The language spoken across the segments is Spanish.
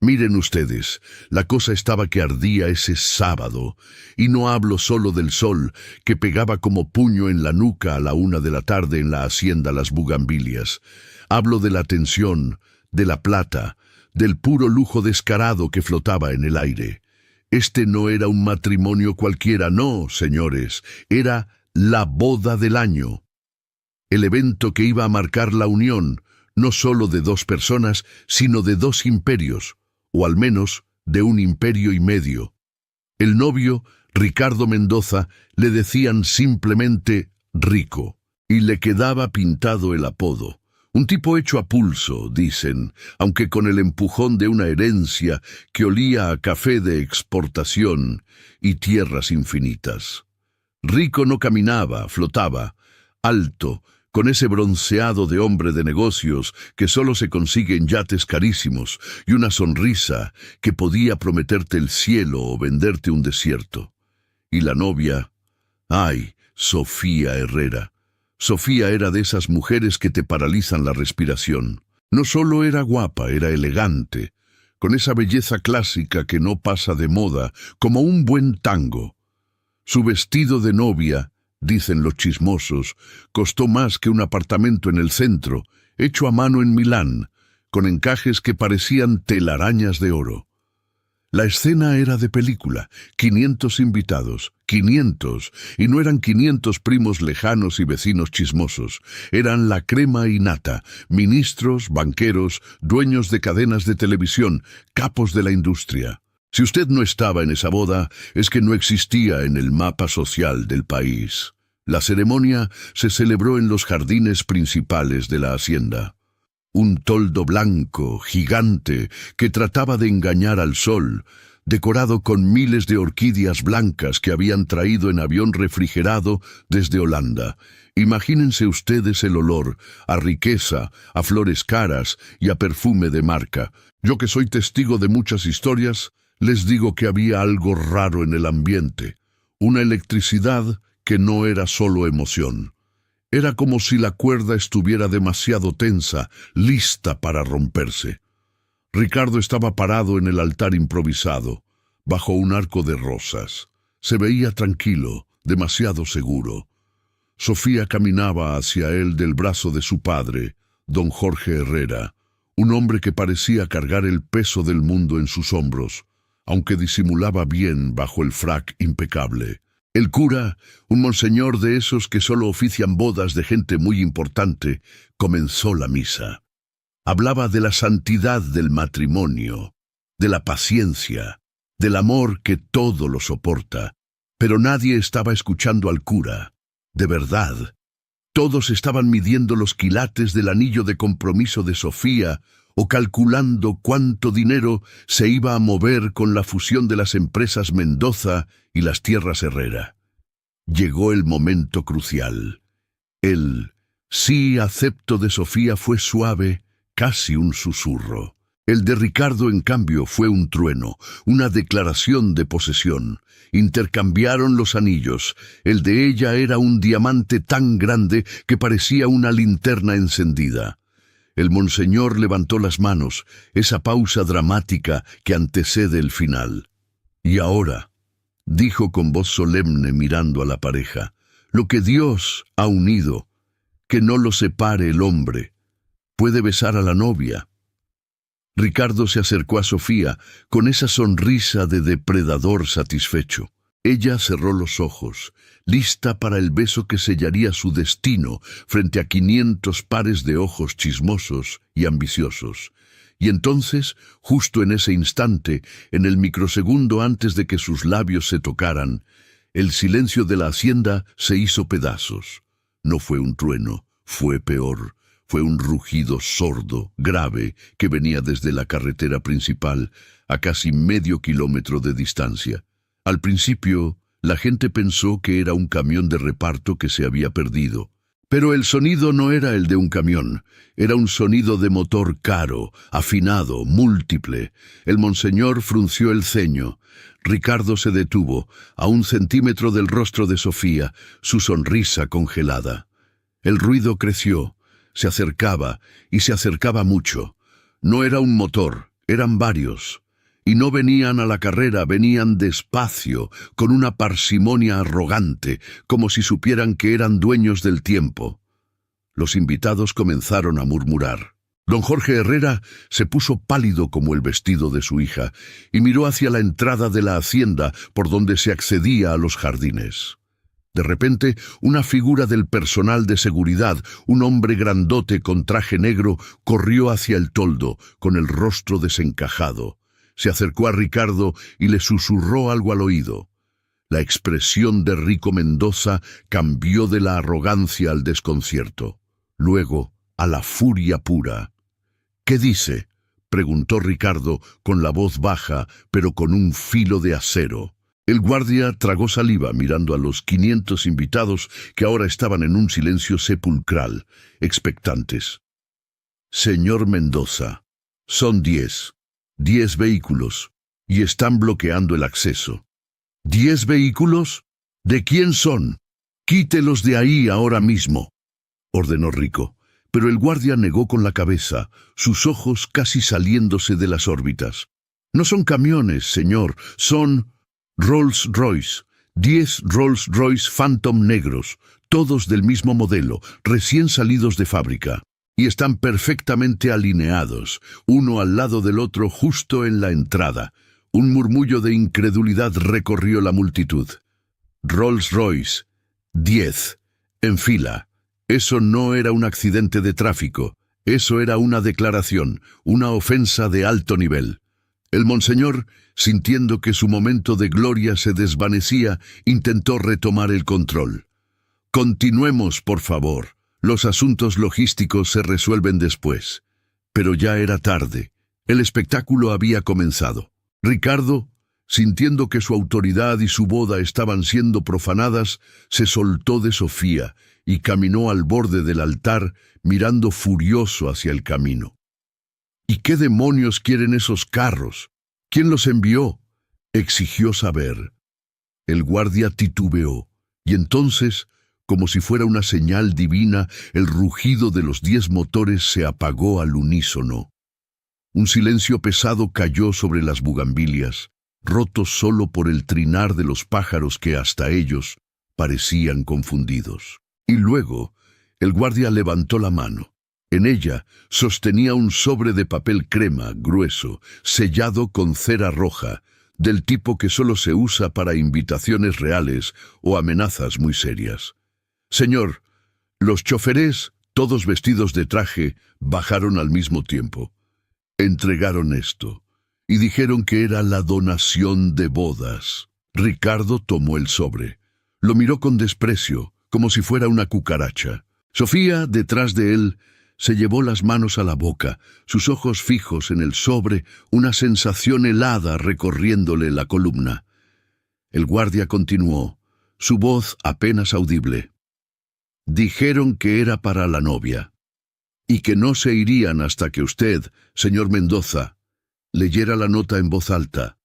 Miren ustedes, la cosa estaba que ardía ese sábado, y no hablo solo del sol, que pegaba como puño en la nuca a la 1 de la tarde en la hacienda Las Bugambilias. Hablo de la tensión, de la plata, del puro lujo descarado que flotaba en el aire. Este no era un matrimonio cualquiera, no, señores, era la boda del año. El evento que iba a marcar la unión, no solo de 2 personas, sino de 2 imperios, o al menos de 1 imperio y medio. El novio, Ricardo Mendoza, le decían simplemente Rico, y le quedaba pintado el apodo. Un tipo hecho a pulso, dicen, aunque con el empujón de una herencia que olía a café de exportación y tierras infinitas. Rico no caminaba, flotaba, alto, con ese bronceado de hombre de negocios que solo se consigue en yates carísimos y una sonrisa que podía prometerte el cielo o venderte un desierto. Y la novia, ¡ay!, Sofía Herrera. Sofía era de esas mujeres que te paralizan la respiración. No solo era guapa, era elegante, con esa belleza clásica que no pasa de moda, como un buen tango. Su vestido de novia, dicen los chismosos, costó más que un apartamento en el centro, hecho a mano en Milán, con encajes que parecían telarañas de oro. La escena era de película, 500 invitados, 500, y no eran 500 primos lejanos y vecinos chismosos, eran la crema y nata, ministros, banqueros, dueños de cadenas de televisión, capos de la industria. Si usted no estaba en esa boda, es que no existía en el mapa social del país. La ceremonia se celebró en los jardines principales de la hacienda. Un toldo blanco, gigante, que trataba de engañar al sol, decorado con miles de orquídeas blancas que habían traído en avión refrigerado desde Holanda. Imagínense ustedes el olor, a riqueza, a flores caras y a perfume de marca. Yo que soy testigo de muchas historias, les digo que había algo raro en el ambiente, una electricidad que no era solo emoción. Era como si la cuerda estuviera demasiado tensa, lista para romperse. Ricardo estaba parado en el altar improvisado, bajo un arco de rosas. Se veía tranquilo, demasiado seguro. Sofía caminaba hacia él del brazo de su padre, don Jorge Herrera, un hombre que parecía cargar el peso del mundo en sus hombros, aunque disimulaba bien bajo el frac impecable. El cura, un monseñor de esos que solo ofician bodas de gente muy importante, comenzó la misa. Hablaba de la santidad del matrimonio, de la paciencia, del amor que todo lo soporta, pero nadie estaba escuchando al cura, de verdad. Todos estaban midiendo los quilates del anillo de compromiso de Sofía o calculando cuánto dinero se iba a mover con la fusión de las empresas Mendoza y las tierras Herrera. Llegó el momento crucial. El sí acepto de Sofía fue suave, casi un susurro. El de Ricardo, en cambio, fue un trueno, una declaración de posesión. Intercambiaron los anillos. El de ella era un diamante tan grande que parecía una linterna encendida. El monseñor levantó las manos, esa pausa dramática que antecede el final. Y ahora, dijo con voz solemne mirando a la pareja, lo que Dios ha unido, que no lo separe el hombre. Puede besar a la novia. Ricardo se acercó a Sofía con esa sonrisa de depredador satisfecho. Ella cerró los ojos, lista para el beso que sellaría su destino frente a 500 pares de ojos chismosos y ambiciosos. Y entonces, justo en ese instante, en el microsegundo antes de que sus labios se tocaran, el silencio de la hacienda se hizo pedazos. No fue un trueno, fue peor. Fue un rugido sordo, grave, que venía desde la carretera principal, a casi medio kilómetro de distancia. Al principio, la gente pensó que era un camión de reparto que se había perdido. Pero el sonido no era el de un camión, era un sonido de motor caro, afinado, múltiple. El monseñor frunció el ceño. Ricardo se detuvo, a 1 centímetro del rostro de Sofía, su sonrisa congelada. El ruido creció, se acercaba, y se acercaba mucho. No era un motor, Eran varios, y no venían a la carrera, venían despacio, con una parsimonia arrogante, como si supieran que eran dueños del tiempo. Los invitados comenzaron a murmurar. Don Jorge Herrera se puso pálido como el vestido de su hija y miró hacia la entrada de la hacienda por donde se accedía a los jardines. De repente, una figura del personal de seguridad, un hombre grandote con traje negro, corrió hacia el toldo, con el rostro desencajado. Se acercó a Ricardo y le susurró algo al oído. La expresión de Rico Mendoza cambió de la arrogancia al desconcierto, luego a la furia pura. «¿Qué dice?», preguntó Ricardo con la voz baja, pero con un filo de acero. El guardia tragó saliva mirando a los 500 invitados que ahora estaban en un silencio sepulcral, expectantes. «Señor Mendoza, son 10 vehículos, y están bloqueando el acceso». «¿10 vehículos? ¿De quién son? Quítelos de ahí ahora mismo», ordenó Rico. Pero el guardia negó con la cabeza, sus ojos casi saliéndose de las órbitas. «No son camiones, señor, son Rolls Royce, 10 Rolls Royce Phantom negros, todos del mismo modelo, recién salidos de fábrica, y están perfectamente alineados, uno al lado del otro justo en la entrada». Un murmullo de incredulidad recorrió la multitud. «Rolls Royce, 10, en fila». Eso no era un accidente de tráfico, eso era una declaración, una ofensa de alto nivel. El monseñor, sintiendo que su momento de gloria se desvanecía, intentó retomar el control. «Continuemos, por favor. Los asuntos logísticos se resuelven después». Pero ya era tarde. El espectáculo había comenzado. Ricardo, sintiendo que su autoridad y su boda estaban siendo profanadas, se soltó de Sofía y caminó al borde del altar, mirando furioso hacia el camino. «¿Y qué demonios quieren esos carros? ¿Quién los envió?», exigió saber. El guardia titubeó, y entonces, como si fuera una señal divina, el rugido de los 10 motores se apagó al unísono. Un silencio pesado cayó sobre las bugambilias, roto solo por el trinar de los pájaros que hasta ellos parecían confundidos. Y luego, el guardia levantó la mano. En ella sostenía un sobre de papel crema grueso, sellado con cera roja, del tipo que solo se usa para invitaciones reales o amenazas muy serias. «Señor, los choferes, todos vestidos de traje, bajaron al mismo tiempo. Entregaron esto y dijeron que era la donación de bodas». Ricardo tomó el sobre. Lo miró con desprecio, como si fuera una cucaracha. Sofía, detrás de él, se llevó las manos a la boca, sus ojos fijos en el sobre, una sensación helada recorriéndole la columna. El guardia continuó, su voz apenas audible. «Dijeron que era para la novia, y que no se irían hasta que usted, señor Mendoza, leyera la nota en voz alta,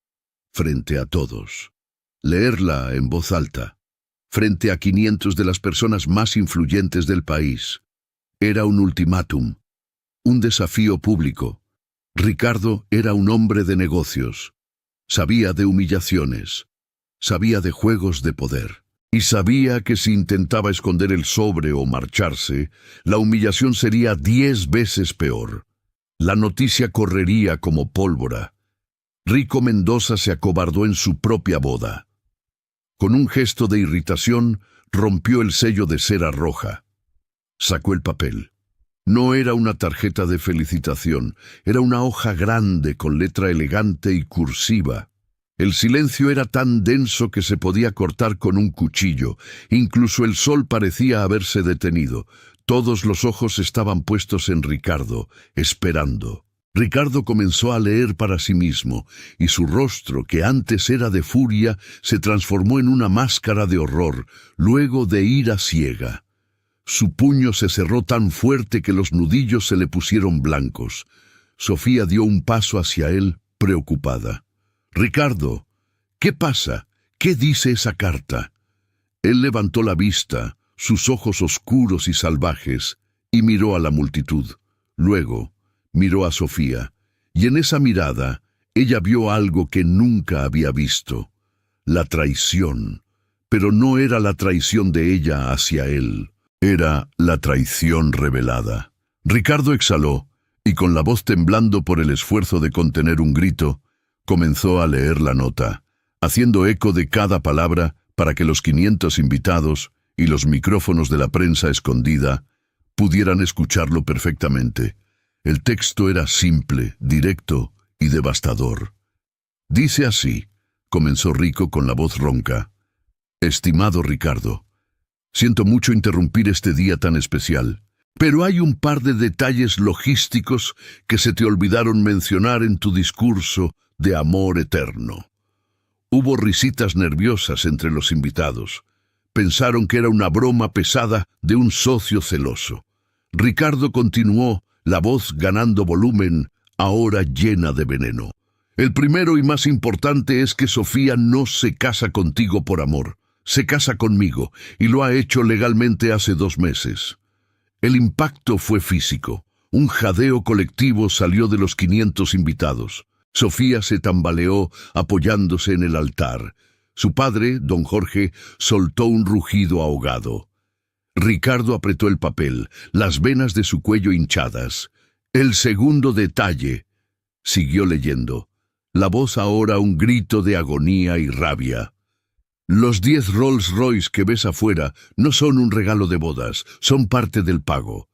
frente a todos. Leerla en voz alta, frente a 500 de las personas más influyentes del país. Era un ultimátum, un desafío público. Ricardo era un hombre de negocios. Sabía de humillaciones, sabía de juegos de poder. Y sabía que si intentaba esconder el sobre o marcharse, la humillación sería 10 veces peor. La noticia correría como pólvora. Rico Mendoza se acobardó en su propia boda. Con un gesto de irritación, rompió el sello de cera roja. Sacó el papel. No era una tarjeta de felicitación, era una hoja grande con letra elegante y cursiva. El silencio era tan denso que se podía cortar con un cuchillo. Incluso el sol parecía haberse detenido. Todos los ojos estaban puestos en Ricardo, esperando. Ricardo comenzó a leer para sí mismo, y su rostro, que antes era de furia, se transformó en una máscara de horror, luego de ira ciega. Su puño se cerró tan fuerte que los nudillos se le pusieron blancos. Sofía dio un paso hacia él, preocupada. «Ricardo, ¿qué pasa? ¿Qué dice esa carta?» Él levantó la vista, sus ojos oscuros y salvajes, y miró a la multitud. Luego miró a Sofía, Y en esa mirada, ella vio algo que nunca había visto: la traición. Pero no era la traición de ella hacia él, era la traición revelada. Ricardo exhaló, y con la voz temblando por el esfuerzo de contener un grito, comenzó a leer la nota, haciendo eco de cada palabra para que los 500 invitados y los micrófonos de la prensa escondida pudieran escucharlo perfectamente. El texto era simple, directo y devastador. Dice así, comenzó Rico con la voz ronca: Estimado Ricardo, siento mucho interrumpir este día tan especial, pero hay un par de detalles logísticos que se te olvidaron mencionar en tu discurso de amor eterno. Hubo risitas nerviosas entre los invitados. Pensaron que era una broma pesada de un socio celoso. Ricardo continuó, la voz ganando volumen, ahora llena de veneno. El primero y más importante es que Sofía no se casa contigo por amor. Se casa conmigo, y lo ha hecho legalmente hace 2 meses. El impacto fue físico. Un jadeo colectivo salió de los 500 invitados. Sofía se tambaleó apoyándose en el altar. Su padre, don Jorge, soltó un rugido ahogado. Ricardo apretó el papel, las venas de su cuello hinchadas. El segundo detalle, siguió leyendo. La voz ahora un grito de agonía y rabia. Los 10 Rolls Royce que ves afuera no son un regalo de bodas, son parte del pago.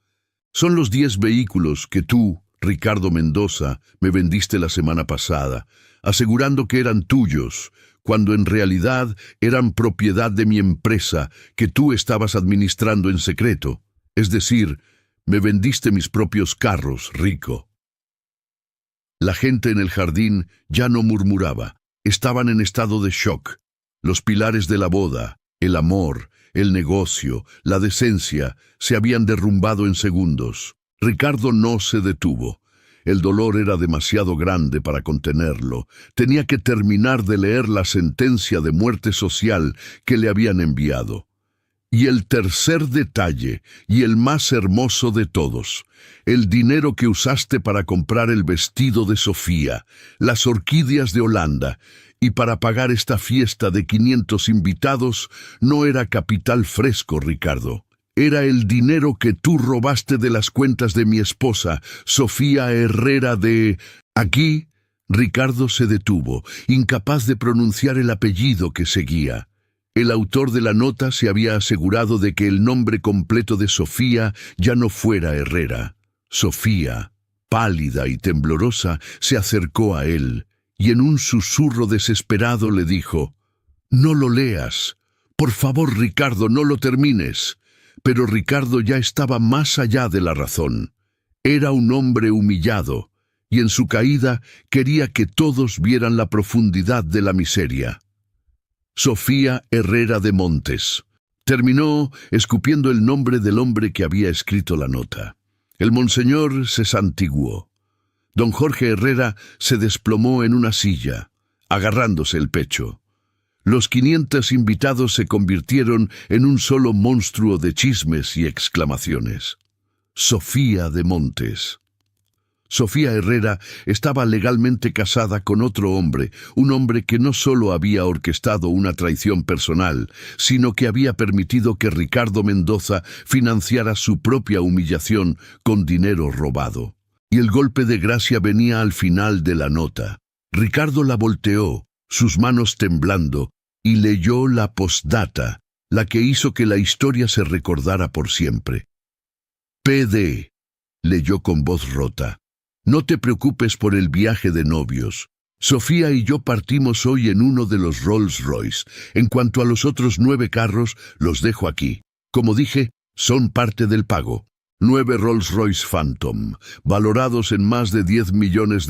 Son los 10 vehículos que tú, Ricardo Mendoza, me vendiste la semana pasada, asegurando que eran tuyos, cuando en realidad eran propiedad de mi empresa que tú estabas administrando en secreto. Es decir, me vendiste mis propios carros, Rico. La gente en el jardín ya no murmuraba, estaban en estado de shock. Los pilares de la boda, el amor, el negocio, la decencia, se habían derrumbado en segundos. Ricardo no se detuvo. El dolor era demasiado grande para contenerlo. Tenía que terminar de leer la sentencia de muerte social que le habían enviado. Y el tercer detalle, y el más hermoso de todos: el dinero que usaste para comprar el vestido de Sofía, las orquídeas de Holanda, y para pagar esta fiesta de 500 invitados, no era capital fresco, Ricardo. Era el dinero que tú robaste de las cuentas de mi esposa, Sofía Herrera de... Aquí, Ricardo se detuvo, incapaz de pronunciar el apellido que seguía. El autor de la nota se había asegurado de que el nombre completo de Sofía ya no fuera Herrera. Sofía, pálida y temblorosa, se acercó a él, y en un susurro desesperado le dijo: «No lo leas. Por favor, Ricardo, no lo termines». Pero Ricardo ya estaba más allá de la razón. Era un hombre humillado, y en su caída quería que todos vieran la profundidad de la miseria. Sofía Herrera de Montes. Terminó escupiendo el nombre del hombre que había escrito la nota. El monseñor se santiguó. Don Jorge Herrera se desplomó en una silla, agarrándose el pecho. Los 500 invitados se convirtieron en un solo monstruo de chismes y exclamaciones. Sofía de Montes. Sofía Herrera estaba legalmente casada con otro hombre, un hombre que no solo había orquestado una traición personal, sino que había permitido que Ricardo Mendoza financiara su propia humillación con dinero robado. Y el golpe de gracia venía al final de la nota. Ricardo la volteó, sus manos temblando, y leyó la postdata, la que hizo que la historia se recordara por siempre. PD, leyó con voz rota. No te preocupes por el viaje de novios. Sofía y yo partimos hoy en uno de los Rolls Royce. En cuanto a los otros 9 carros, los dejo aquí. Como dije, son parte del pago. 9 Rolls Royce Phantom, valorados en más de $10 millones,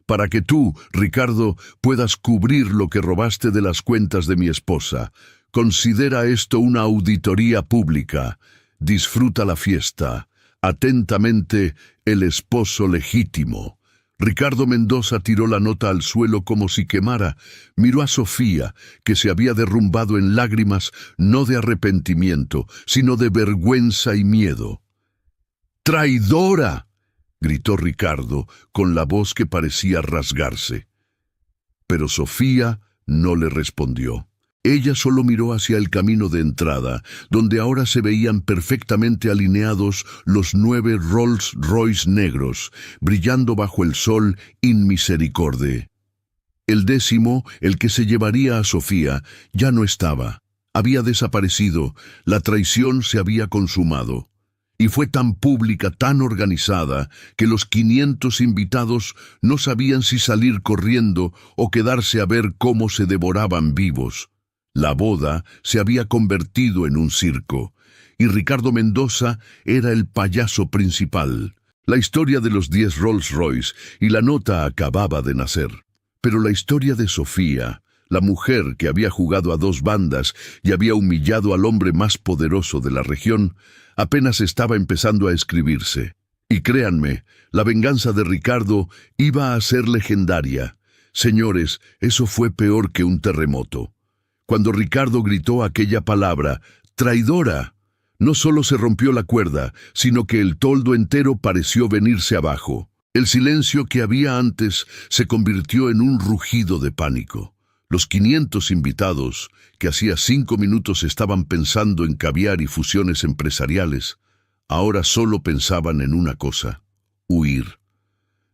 para que tú, Ricardo, puedas cubrir lo que robaste de las cuentas de mi esposa. Considera esto una auditoría pública. Disfruta la fiesta. Atentamente, el esposo legítimo. Ricardo Mendoza tiró la nota al suelo como si quemara. Miró a Sofía, que se había derrumbado en lágrimas, no de arrepentimiento, sino de vergüenza y miedo. ¡Traidora!, gritó Ricardo con la voz que parecía rasgarse. Pero Sofía no le respondió. Ella solo miró hacia el camino de entrada, donde ahora se veían perfectamente alineados los 9 Rolls Royce negros, brillando bajo el sol inmisericorde. El 10º, el que se llevaría a Sofía, ya no estaba. Había desaparecido, la traición se había consumado. Y fue tan pública, tan organizada, que los 500 invitados no sabían si salir corriendo o quedarse a ver cómo se devoraban vivos. La boda se había convertido en un circo, y Ricardo Mendoza era el payaso principal. La historia de los 10 Rolls Royce y la nota acababa de nacer. Pero la historia de Sofía, la mujer que había jugado a 2 bandas y había humillado al hombre más poderoso de la región, apenas estaba empezando a escribirse. Y créanme, la venganza de Ricardo iba a ser legendaria. Señores, eso fue peor que un terremoto. Cuando Ricardo gritó aquella palabra, ¡traidora!, no solo se rompió la cuerda, sino que el toldo entero pareció venirse abajo. El silencio que había antes se convirtió en un rugido de pánico. Los 500 invitados, que hacía 5 minutos estaban pensando en caviar y fusiones empresariales, ahora solo pensaban en una cosa: huir.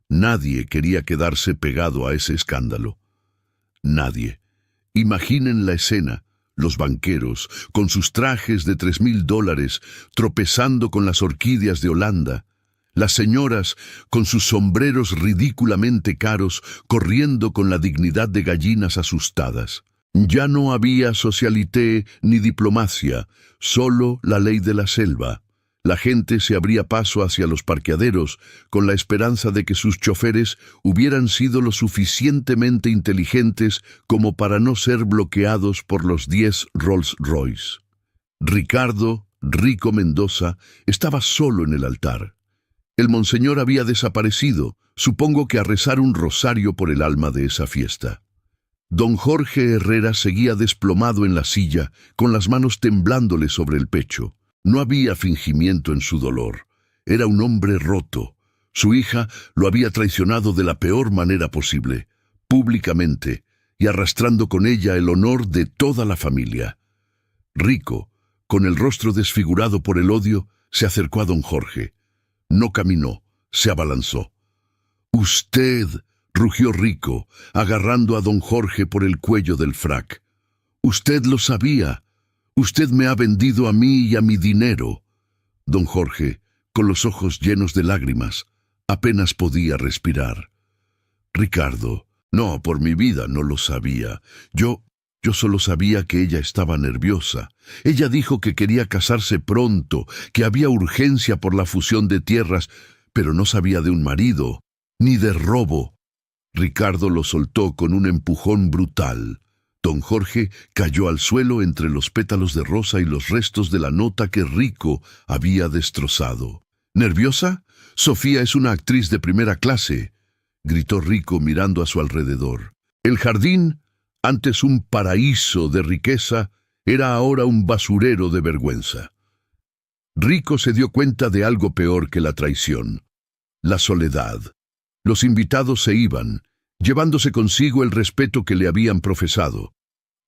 Nadie quería quedarse pegado a ese escándalo. Nadie. Imaginen la escena: los banqueros, con sus trajes de $3.000, tropezando con las orquídeas de Holanda; las señoras, con sus sombreros ridículamente caros, corriendo con la dignidad de gallinas asustadas. Ya no había socialité ni diplomacia, solo la ley de la selva. La gente se abría paso hacia los parqueaderos con la esperanza de que sus choferes hubieran sido lo suficientemente inteligentes como para no ser bloqueados por los 10 Rolls Royce. Ricardo Rico Mendoza estaba solo en el altar. El monseñor había desaparecido, supongo que a rezar un rosario por el alma de esa fiesta. Don Jorge Herrera seguía desplomado en la silla, con las manos temblándole sobre el pecho. No había fingimiento en su dolor. Era un hombre roto. Su hija lo había traicionado de la peor manera posible, públicamente, y arrastrando con ella el honor de toda la familia. Rico, con el rostro desfigurado por el odio, se acercó a don Jorge. No caminó, se abalanzó. «Usted», rugió Rico, agarrando a don Jorge por el cuello del frac. «Usted lo sabía. Usted me ha vendido a mí y a mi dinero». Don Jorge, con los ojos llenos de lágrimas, apenas podía respirar. «Ricardo, no, por mi vida no lo sabía. Yo solo sabía que ella estaba nerviosa. Ella dijo que quería casarse pronto, que había urgencia por la fusión de tierras, pero no sabía de un marido, ni de robo». Ricardo lo soltó con un empujón brutal. Don Jorge cayó al suelo entre los pétalos de rosa y los restos de la nota que Rico había destrozado. «¿Nerviosa? Sofía es una actriz de primera clase», gritó Rico mirando a su alrededor. El jardín, antes un paraíso de riqueza, era ahora un basurero de vergüenza. Rico se dio cuenta de algo peor que la traición: la soledad. Los invitados se iban, llevándose consigo el respeto que le habían profesado.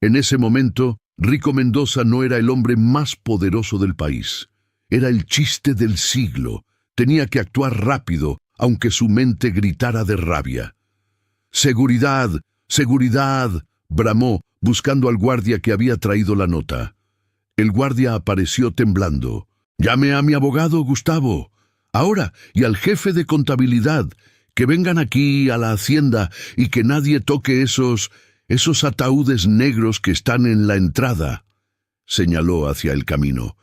En ese momento, Rico Mendoza no era el hombre más poderoso del país. Era el chiste del siglo. Tenía que actuar rápido, aunque su mente gritara de rabia. «¡Seguridad! ¡Seguridad!», bramó, buscando al guardia que había traído la nota. El guardia apareció temblando. «Llame a mi abogado, Gustavo. Ahora, y al jefe de contabilidad. Que vengan aquí a la hacienda y que nadie toque esos ataúdes negros que están en la entrada», señaló hacia el camino.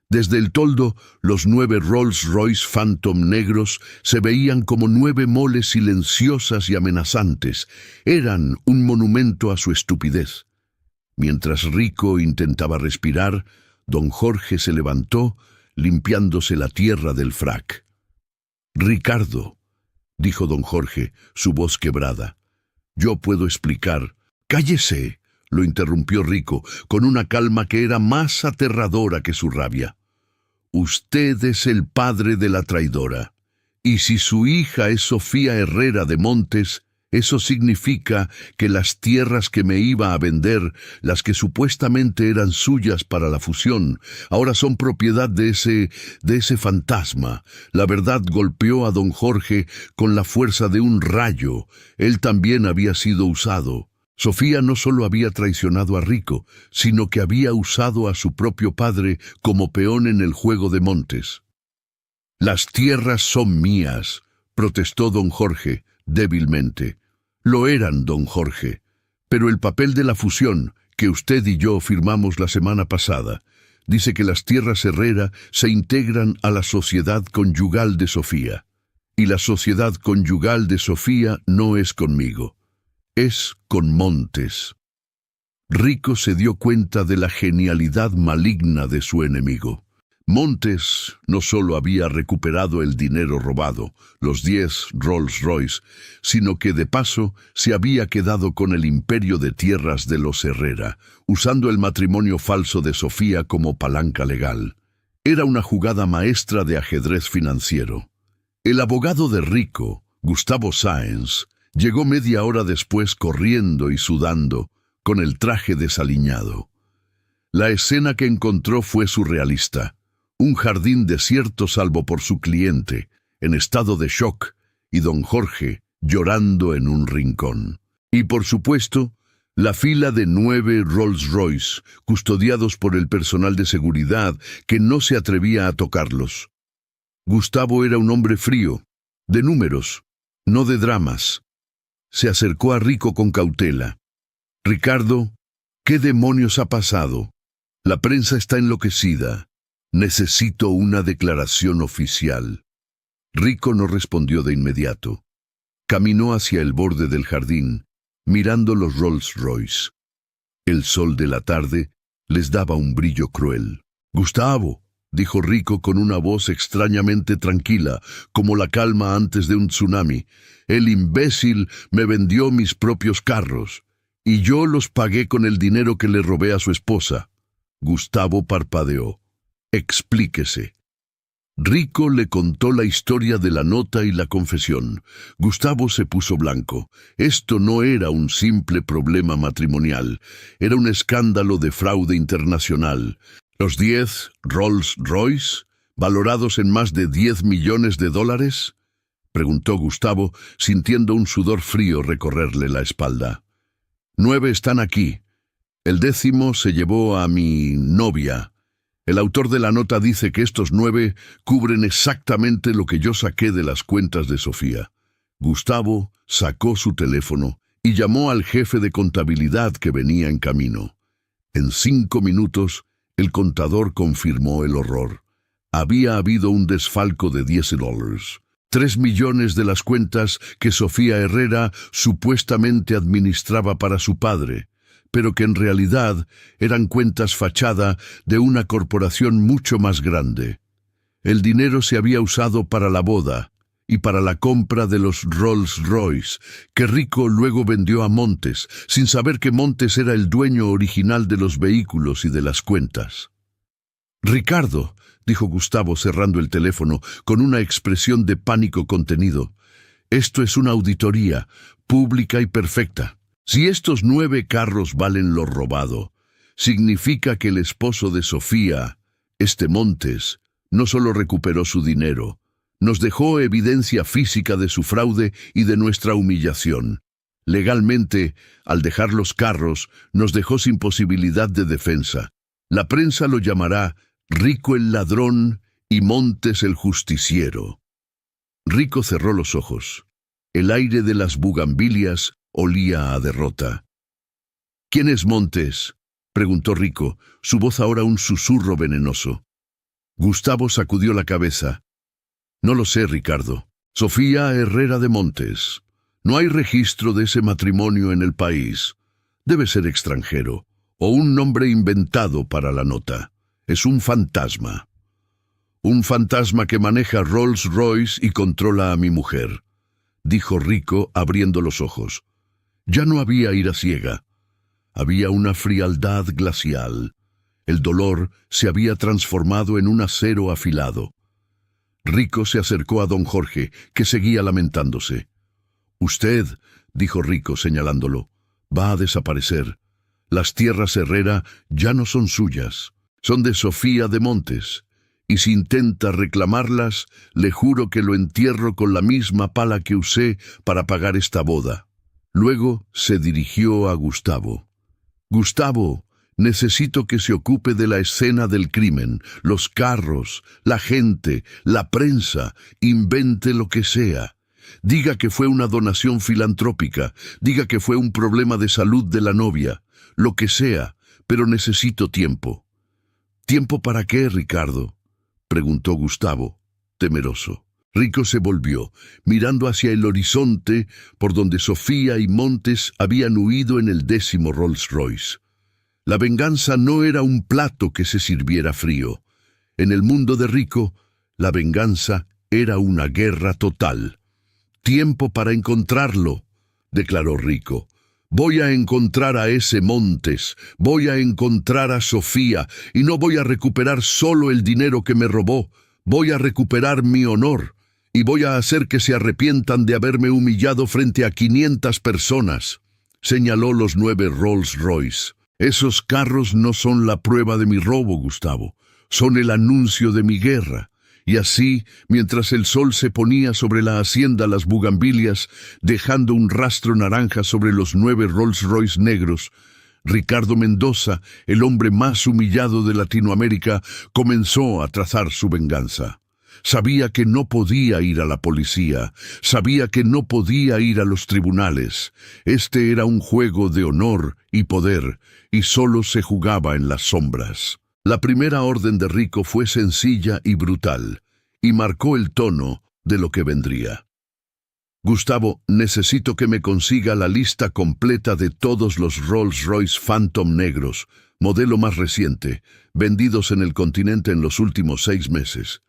Desde el toldo, los 9 Rolls Royce Phantom negros se veían como 9 moles silenciosas y amenazantes. Eran un monumento a su estupidez. Mientras Rico intentaba respirar, don Jorge se levantó, limpiándose la tierra del frac. «Ricardo», dijo don Jorge, su voz quebrada, «yo puedo explicar». «Cállese», lo interrumpió Rico, con una calma que era más aterradora que su rabia. «Usted es el padre de la traidora. Y si su hija es Sofía Herrera de Montes, eso significa que las tierras que me iba a vender, las que supuestamente eran suyas para la fusión, ahora son propiedad de ese fantasma. La verdad golpeó a don Jorge con la fuerza de un rayo. Él también había sido usado. Sofía no solo había traicionado a Rico, sino que había usado a su propio padre como peón en el juego de Montes. «Las tierras son mías», protestó don Jorge, débilmente. «Lo eran, don Jorge, pero el papel de la fusión, que usted y yo firmamos la semana pasada, dice que las tierras Herrera se integran a la sociedad conyugal de Sofía. Y la sociedad conyugal de Sofía no es conmigo, es con Montes». Rico se dio cuenta de la genialidad maligna de su enemigo. Montes no solo había recuperado el dinero robado, los 10 Rolls Royce, sino que de paso se había quedado con el imperio de tierras de los Herrera, usando el matrimonio falso de Sofía como palanca legal. Era una jugada maestra de ajedrez financiero. El abogado de Rico, Gustavo Sáenz, llegó media hora después corriendo y sudando, con el traje desaliñado. La escena que encontró fue surrealista. Un jardín desierto salvo por su cliente, en estado de shock, y don Jorge llorando en un rincón. Y por supuesto, la fila de 9 Rolls Royce, custodiados por el personal de seguridad que no se atrevía a tocarlos. Gustavo era un hombre frío, de números, no de dramas. Se acercó a Rico con cautela. «Ricardo, ¿qué demonios ha pasado? La prensa está enloquecida. Necesito una declaración oficial». Rico no respondió de inmediato. Caminó hacia el borde del jardín, mirando los Rolls Royce. El sol de la tarde les daba un brillo cruel. «Gustavo», dijo Rico con una voz extrañamente tranquila, como la calma antes de un tsunami, «el imbécil me vendió mis propios carros, y yo los pagué con el dinero que le robé a su esposa». Gustavo parpadeó. «Explíquese». Rico le contó la historia de la nota y la confesión. Gustavo se puso blanco. Esto no era un simple problema matrimonial, era un escándalo de fraude internacional. Los 10 Rolls Royce, valorados en más de $10 millones, preguntó Gustavo, sintiendo un sudor frío recorrerle la espalda. 9 están aquí. El 10º se llevó a mi novia. El autor de la nota dice que estos 9 cubren exactamente lo que yo saqué de las cuentas de Sofía. Gustavo sacó su teléfono y llamó al jefe de contabilidad que venía en camino. En 5 minutos, el contador confirmó el horror. Había habido un desfalco de $10. 3 millones de las cuentas que Sofía Herrera supuestamente administraba para su padre, pero que en realidad eran cuentas fachada de una corporación mucho más grande. El dinero se había usado para la boda y para la compra de los Rolls Royce, que Rico luego vendió a Montes, sin saber que Montes era el dueño original de los vehículos y de las cuentas. «Ricardo», dijo Gustavo cerrando el teléfono con una expresión de pánico contenido, «esto es una auditoría, pública y perfecta. Si estos 9 carros valen lo robado, significa que el esposo de Sofía, Montes, no solo recuperó su dinero, nos dejó evidencia física de su fraude y de nuestra humillación. Legalmente, al dejar los carros, nos dejó sin posibilidad de defensa. La prensa lo llamará Rico el ladrón y Montes el justiciero». Rico cerró los ojos. El aire de las bugambilias olía a derrota. «¿Quién es Montes?», preguntó Rico, su voz ahora un susurro venenoso. Gustavo sacudió la cabeza. «No lo sé, Ricardo. Sofía Herrera de Montes. No hay registro de ese matrimonio en el país. Debe ser extranjero, o un nombre inventado para la nota. Es un fantasma. Un fantasma que maneja Rolls Royce y controla a mi mujer», dijo Rico abriendo los ojos. Ya no había ira ciega. Había una frialdad glacial. El dolor se había transformado en un acero afilado. Rico se acercó a don Jorge, que seguía lamentándose. «Usted», dijo Rico señalándolo, «va a desaparecer. Las tierras Herrera ya no son suyas, son de Sofía de Montes, y si intenta reclamarlas, le juro que lo entierro con la misma pala que usé para pagar esta boda». Luego se dirigió a Gustavo. «Gustavo, necesito que se ocupe de la escena del crimen, los carros, la gente, la prensa, invente lo que sea. Diga que fue una donación filantrópica, diga que fue un problema de salud de la novia, lo que sea, pero necesito tiempo». «¿Tiempo para qué, Ricardo?», preguntó Gustavo, temeroso. Rico se volvió, mirando hacia el horizonte por donde Sofía y Montes habían huido en el 10º Rolls Royce. La venganza no era un plato que se sirviera frío. En el mundo de Rico, la venganza era una guerra total. «Tiempo para encontrarlo», declaró Rico. «Voy a encontrar a ese Montes, voy a encontrar a Sofía, y no voy a recuperar solo el dinero que me robó, voy a recuperar mi honor, y voy a hacer que se arrepientan de haberme humillado frente a 500 personas». Señaló los 9 Rolls Royce. «Esos carros no son la prueba de mi robo, Gustavo, son el anuncio de mi guerra». Y así, mientras el sol se ponía sobre la hacienda Las Bugambilias, dejando un rastro naranja sobre los 9 Rolls Royce negros, Ricardo Mendoza, el hombre más humillado de Latinoamérica, comenzó a trazar su venganza. Sabía que no podía ir a la policía, sabía que no podía ir a los tribunales. Este era un juego de honor y poder, y solo se jugaba en las sombras. La primera orden de Rico fue sencilla y brutal, y marcó el tono de lo que vendría. «Gustavo, necesito que me consiga la lista completa de todos los Rolls Royce Phantom negros, modelo más reciente, vendidos en el continente en los últimos 6 meses.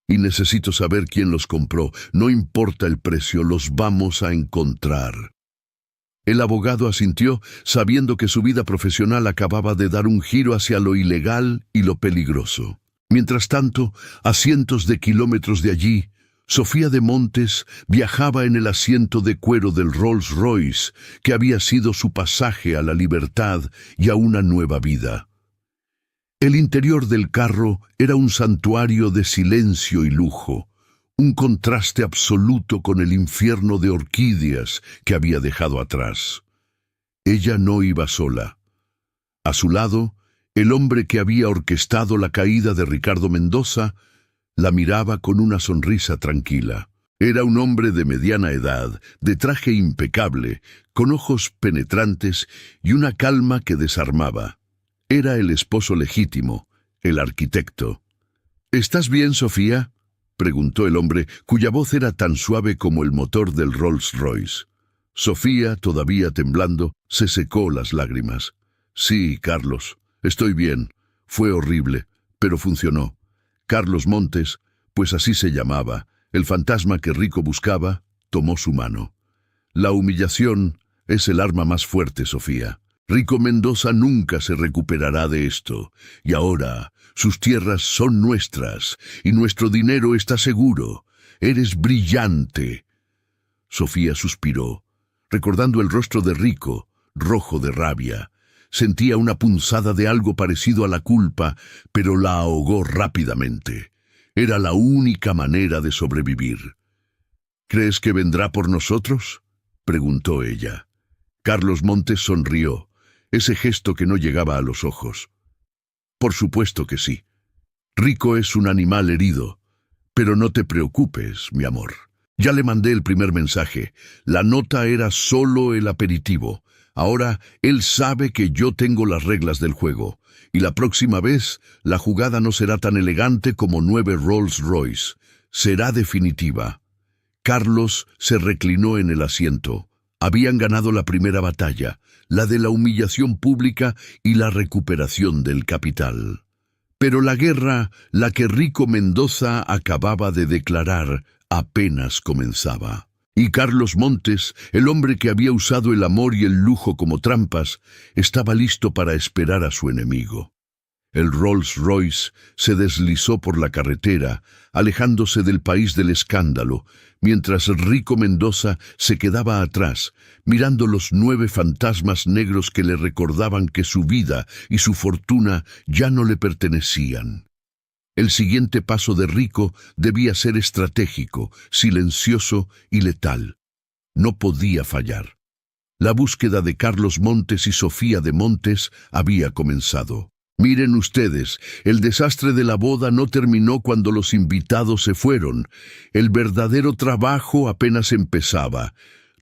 Y necesito saber quién los compró. No importa el precio, los vamos a encontrar». El abogado asintió, sabiendo que su vida profesional acababa de dar un giro hacia lo ilegal y lo peligroso. Mientras tanto, a cientos de kilómetros de allí, Sofía de Montes viajaba en el asiento de cuero del Rolls Royce, que había sido su pasaje a la libertad y a una nueva vida. El interior del carro era un santuario de silencio y lujo, un contraste absoluto con el infierno de orquídeas que había dejado atrás. Ella no iba sola. A su lado, el hombre que había orquestado la caída de Ricardo Mendoza la miraba con una sonrisa tranquila. Era un hombre de mediana edad, de traje impecable, con ojos penetrantes y una calma que desarmaba. Era el esposo legítimo, el arquitecto. «¿Estás bien, Sofía?», preguntó el hombre, cuya voz era tan suave como el motor del Rolls Royce. Sofía, todavía temblando, se secó las lágrimas. «Sí, Carlos, estoy bien. Fue horrible, pero funcionó. Carlos Montes, pues así se llamaba, el fantasma que Rico buscaba, tomó su mano. La humillación es el arma más fuerte, Sofía. Rico Mendoza nunca se recuperará de esto, y ahora sus tierras son nuestras, y nuestro dinero está seguro. Eres brillante». Sofía suspiró, recordando el rostro de Rico, rojo de rabia. Sentía una punzada de algo parecido a la culpa, pero la ahogó rápidamente. Era la única manera de sobrevivir. «¿Crees que vendrá por nosotros?», preguntó ella. Carlos Montes sonrió, ese gesto que no llegaba a los ojos. «Por supuesto que sí. Rico es un animal herido. Pero no te preocupes, mi amor. Ya le mandé el primer mensaje. La nota era solo el aperitivo. Ahora él sabe que yo tengo las reglas del juego. Y la próxima vez, la jugada no será tan elegante como 9 Rolls Royce. Será definitiva». Carlos se reclinó en el asiento. Habían ganado la primera batalla, la de la humillación pública y la recuperación del capital. Pero la guerra, la que Rico Mendoza acababa de declarar, apenas comenzaba. Y Carlos Montes, el hombre que había usado el amor y el lujo como trampas, estaba listo para esperar a su enemigo. El Rolls Royce se deslizó por la carretera, alejándose del país del escándalo, mientras Rico Mendoza se quedaba atrás, mirando los 9 fantasmas negros que le recordaban que su vida y su fortuna ya no le pertenecían. El siguiente paso de Rico debía ser estratégico, silencioso y letal. No podía fallar. La búsqueda de Carlos Montes y Sofía de Montes había comenzado. Miren ustedes, el desastre de la boda no terminó cuando los invitados se fueron. El verdadero trabajo apenas empezaba.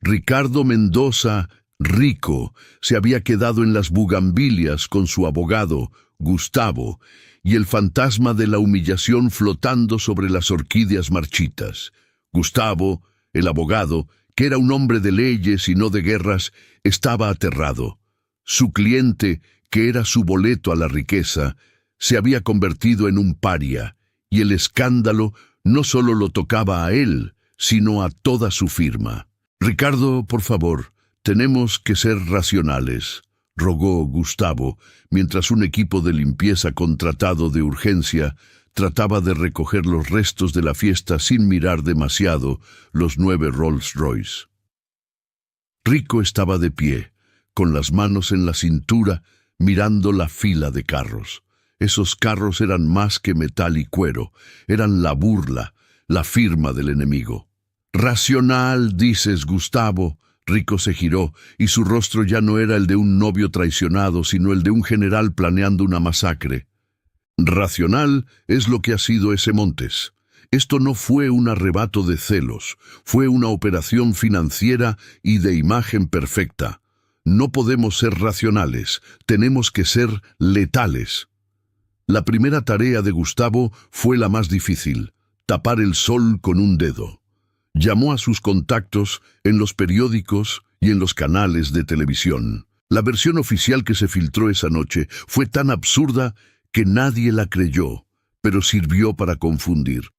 Ricardo Mendoza, Rico, se había quedado en las bugambilias con su abogado, Gustavo, y el fantasma de la humillación flotando sobre las orquídeas marchitas. Gustavo, el abogado, que era un hombre de leyes y no de guerras, estaba aterrado. Su cliente, que era su boleto a la riqueza, se había convertido en un paria, y el escándalo no solo lo tocaba a él, sino a toda su firma. «Ricardo, por favor, tenemos que ser racionales», rogó Gustavo, mientras un equipo de limpieza contratado de urgencia trataba de recoger los restos de la fiesta sin mirar demasiado los 9 Rolls Royce. Rico estaba de pie, con las manos en la cintura, mirando la fila de carros. Esos carros eran más que metal y cuero, eran la burla, la firma del enemigo. «Racional, dices, Gustavo». Rico se giró, y su rostro ya no era el de un novio traicionado, sino el de un general planeando una masacre. «Racional es lo que ha sido ese Montes. Esto no fue un arrebato de celos, fue una operación financiera y de imagen perfecta. No podemos ser racionales, tenemos que ser letales». La primera tarea de Gustavo fue la más difícil: tapar el sol con un dedo. Llamó a sus contactos en los periódicos y en los canales de televisión. La versión oficial que se filtró esa noche fue tan absurda que nadie la creyó, pero sirvió para confundir.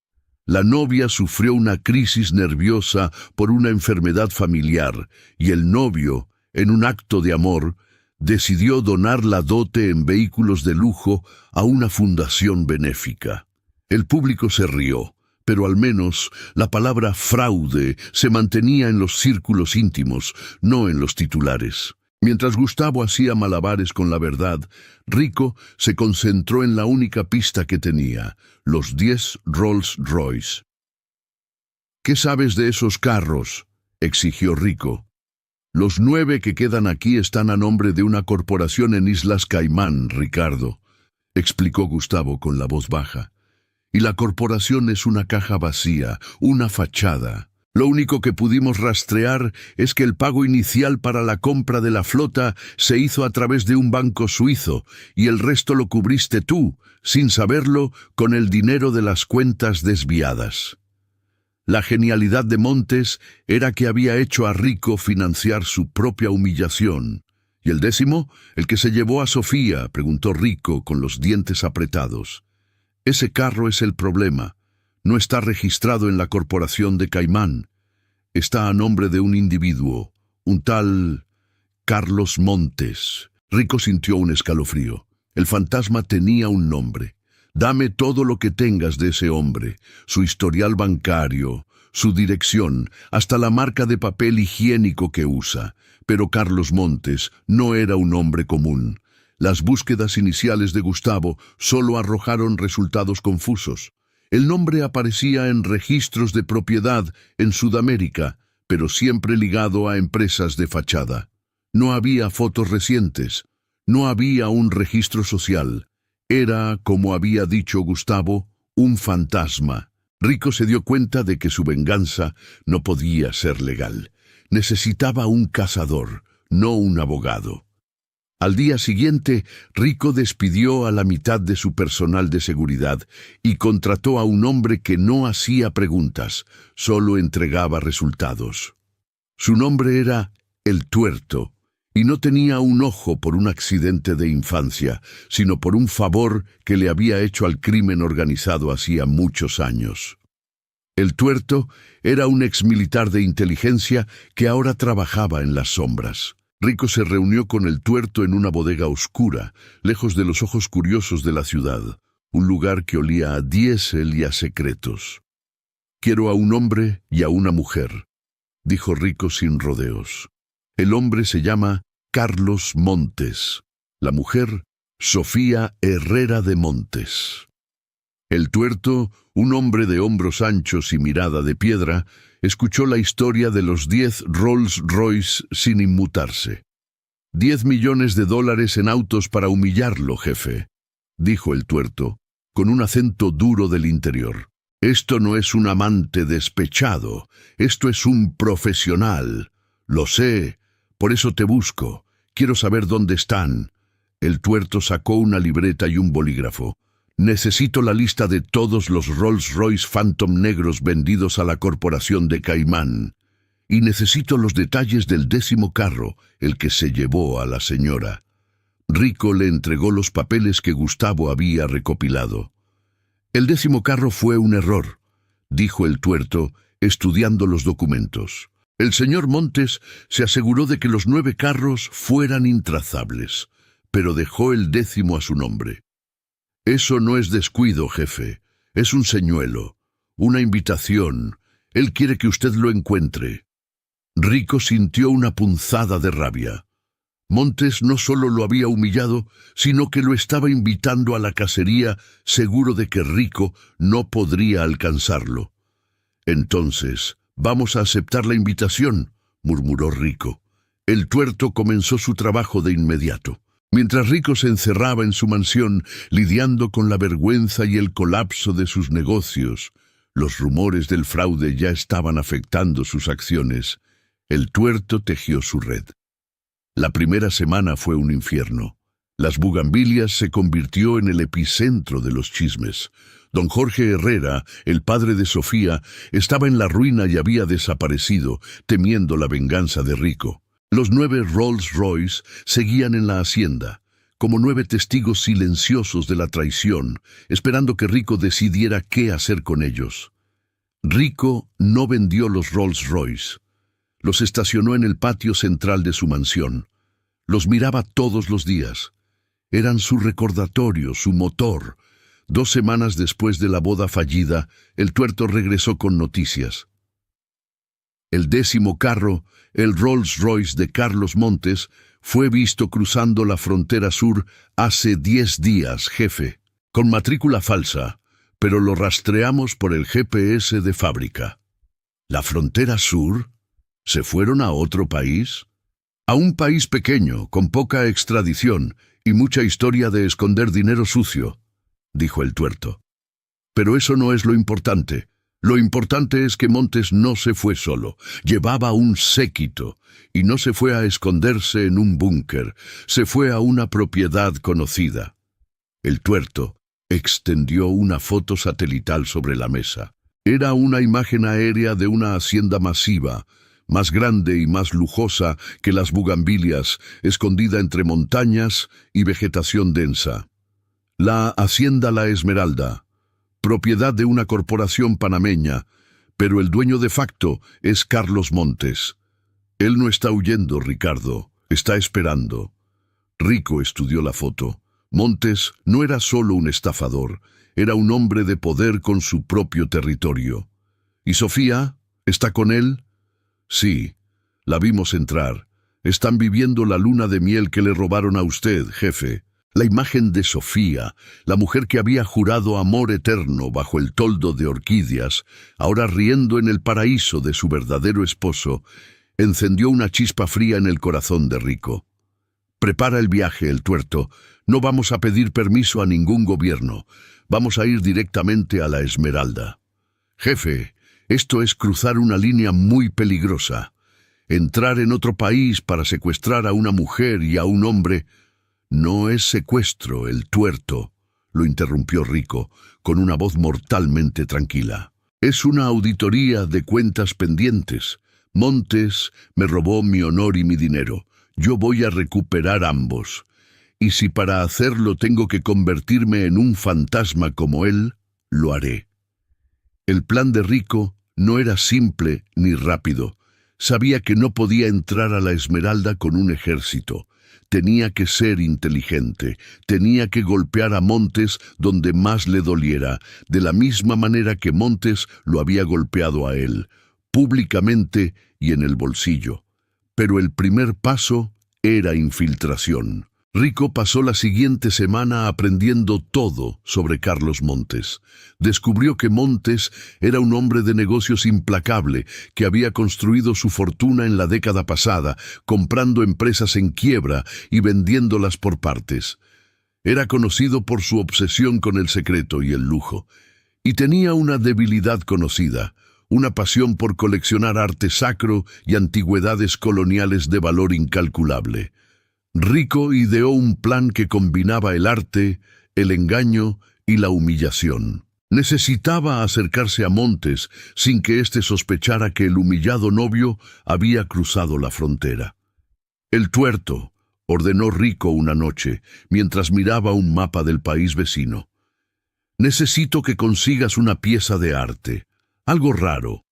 La novia sufrió una crisis nerviosa por una enfermedad familiar, y el novio, en un acto de amor, decidió donar la dote en vehículos de lujo a una fundación benéfica. El público se rió, pero al menos la palabra fraude se mantenía en los círculos íntimos, no en los titulares. Mientras Gustavo hacía malabares con la verdad, Rico se concentró en la única pista que tenía: los 10 Rolls Royce. «¿Qué sabes de esos carros?», exigió Rico. «Los 9 que quedan aquí están a nombre de una corporación en Islas Caimán, Ricardo», explicó Gustavo con la voz baja. «Y la corporación es una caja vacía, una fachada. Lo único que pudimos rastrear es que el pago inicial para la compra de la flota se hizo a través de un banco suizo, y el resto lo cubriste tú, sin saberlo, con el dinero de las cuentas desviadas». La genialidad de Montes era que había hecho a Rico financiar su propia humillación. «¿Y el 10º? ¿El que se llevó a Sofía?», preguntó Rico con los dientes apretados. «Ese carro es el problema. No está registrado en la corporación de Caimán. Está a nombre de un individuo, un tal Carlos Montes». Rico sintió un escalofrío. El fantasma tenía un nombre. «Dame todo lo que tengas de ese hombre, su historial bancario, su dirección, hasta la marca de papel higiénico que usa». Pero Carlos Montes no era un hombre común. Las búsquedas iniciales de Gustavo solo arrojaron resultados confusos. El nombre aparecía en registros de propiedad en Sudamérica, pero siempre ligado a empresas de fachada. No había fotos recientes, no había un registro social. Era, como había dicho Gustavo, un fantasma. Rico se dio cuenta de que su venganza no podía ser legal. Necesitaba un cazador, no un abogado. Al día siguiente, Rico despidió a la mitad de su personal de seguridad y contrató a un hombre que no hacía preguntas, solo entregaba resultados. Su nombre era El Tuerto, y no tenía un ojo por un accidente de infancia, sino por un favor que le había hecho al crimen organizado hacía muchos años. El Tuerto era un exmilitar de inteligencia que ahora trabajaba en las sombras. Rico se reunió con el tuerto en una bodega oscura, lejos de los ojos curiosos de la ciudad, un lugar que olía a diésel y a secretos. «Quiero a un hombre y a una mujer», dijo Rico sin rodeos. «El hombre se llama Carlos Montes, la mujer Sofía Herrera de Montes». El tuerto, un hombre de hombros anchos y mirada de piedra, escuchó la historia de los 10 Rolls Royce sin inmutarse. $10 millones en autos para humillarlo, jefe, dijo el tuerto, con un acento duro del interior. Esto no es un amante despechado, esto es un profesional. Lo sé, por eso te busco. Quiero saber dónde están. El tuerto sacó una libreta y un bolígrafo. Necesito la lista de todos los Rolls Royce Phantom negros vendidos a la corporación de Caimán. Y necesito los detalles del 10º carro, el que se llevó a la señora. Rico le entregó los papeles que Gustavo había recopilado. El 10º carro fue un error, dijo el tuerto, estudiando los documentos. El señor Montes se aseguró de que los 9 carros fueran intrazables, pero dejó el 10º a su nombre. Eso no es descuido, jefe. Es un señuelo, una invitación. Él quiere que usted lo encuentre. Rico sintió una punzada de rabia. Montes no solo lo había humillado, sino que lo estaba invitando a la cacería, seguro de que Rico no podría alcanzarlo. «Entonces, vamos a aceptar la invitación», murmuró Rico. El tuerto comenzó su trabajo de inmediato. Mientras Rico se encerraba en su mansión, lidiando con la vergüenza y el colapso de sus negocios, los rumores del fraude ya estaban afectando sus acciones. El tuerto tejió su red. La primera semana fue un infierno. Las Bugambilias se convirtió en el epicentro de los chismes. Don Jorge Herrera, el padre de Sofía, estaba en la ruina y había desaparecido, temiendo la venganza de Rico. Los 9 Rolls Royce seguían en la hacienda, como 9 testigos silenciosos de la traición, esperando que Rico decidiera qué hacer con ellos. Rico no vendió los Rolls Royce. Los estacionó en el patio central de su mansión. Los miraba todos los días. Eran su recordatorio, su motor. 2 semanas después de la boda fallida, el tuerto regresó con noticias. El 10º carro, el Rolls Royce de Carlos Montes, fue visto cruzando la frontera sur hace 10 días, jefe, con matrícula falsa, pero lo rastreamos por el GPS de fábrica. ¿La frontera sur? ¿Se fueron a otro país? A un país pequeño, con poca extradición y mucha historia de esconder dinero sucio, dijo el tuerto. Pero eso no es lo importante. Lo importante es que Montes no se fue solo, llevaba un séquito, y no se fue a esconderse en un búnker, se fue a una propiedad conocida. El tuerto extendió una foto satelital sobre la mesa. Era una imagen aérea de una hacienda masiva, más grande y más lujosa que las Bugambilias, escondida entre montañas y vegetación densa. La hacienda La Esmeralda, propiedad de una corporación panameña, pero el dueño de facto es Carlos Montes. Él no está huyendo, Ricardo, está esperando. Rico estudió la foto. Montes no era solo un estafador, era un hombre de poder con su propio territorio. ¿Y Sofía? ¿Está con él? Sí, la vimos entrar. Están viviendo la luna de miel que le robaron a usted, jefe. La imagen de Sofía, la mujer que había jurado amor eterno bajo el toldo de orquídeas, ahora riendo en el paraíso de su verdadero esposo, encendió una chispa fría en el corazón de Rico. Prepara el viaje, el tuerto. No vamos a pedir permiso a ningún gobierno. Vamos a ir directamente a la Esmeralda. Jefe, esto es cruzar una línea muy peligrosa. Entrar en otro país para secuestrar a una mujer y a un hombre. No es secuestro, el tuerto, lo interrumpió Rico, con una voz mortalmente tranquila. Es una auditoría de cuentas pendientes. Montes me robó mi honor y mi dinero. Yo voy a recuperar ambos. Y si para hacerlo tengo que convertirme en un fantasma como él, lo haré. El plan de Rico no era simple ni rápido. Sabía que no podía entrar a la Esmeralda con un ejército. Tenía que ser inteligente, tenía que golpear a Montes donde más le doliera, de la misma manera que Montes lo había golpeado a él, públicamente y en el bolsillo. Pero el primer paso era infiltración. Rico pasó la siguiente semana aprendiendo todo sobre Carlos Montes. Descubrió que Montes era un hombre de negocios implacable, que había construido su fortuna en la década pasada, comprando empresas en quiebra y vendiéndolas por partes. Era conocido por su obsesión con el secreto y el lujo. Y tenía una debilidad conocida, una pasión por coleccionar arte sacro y antigüedades coloniales de valor incalculable. Rico ideó un plan que combinaba el arte, el engaño y la humillación. Necesitaba acercarse a Montes sin que éste sospechara que el humillado novio había cruzado la frontera. «El tuerto», ordenó Rico una noche, mientras miraba un mapa del país vecino. «Necesito que consigas una pieza de arte, algo raro,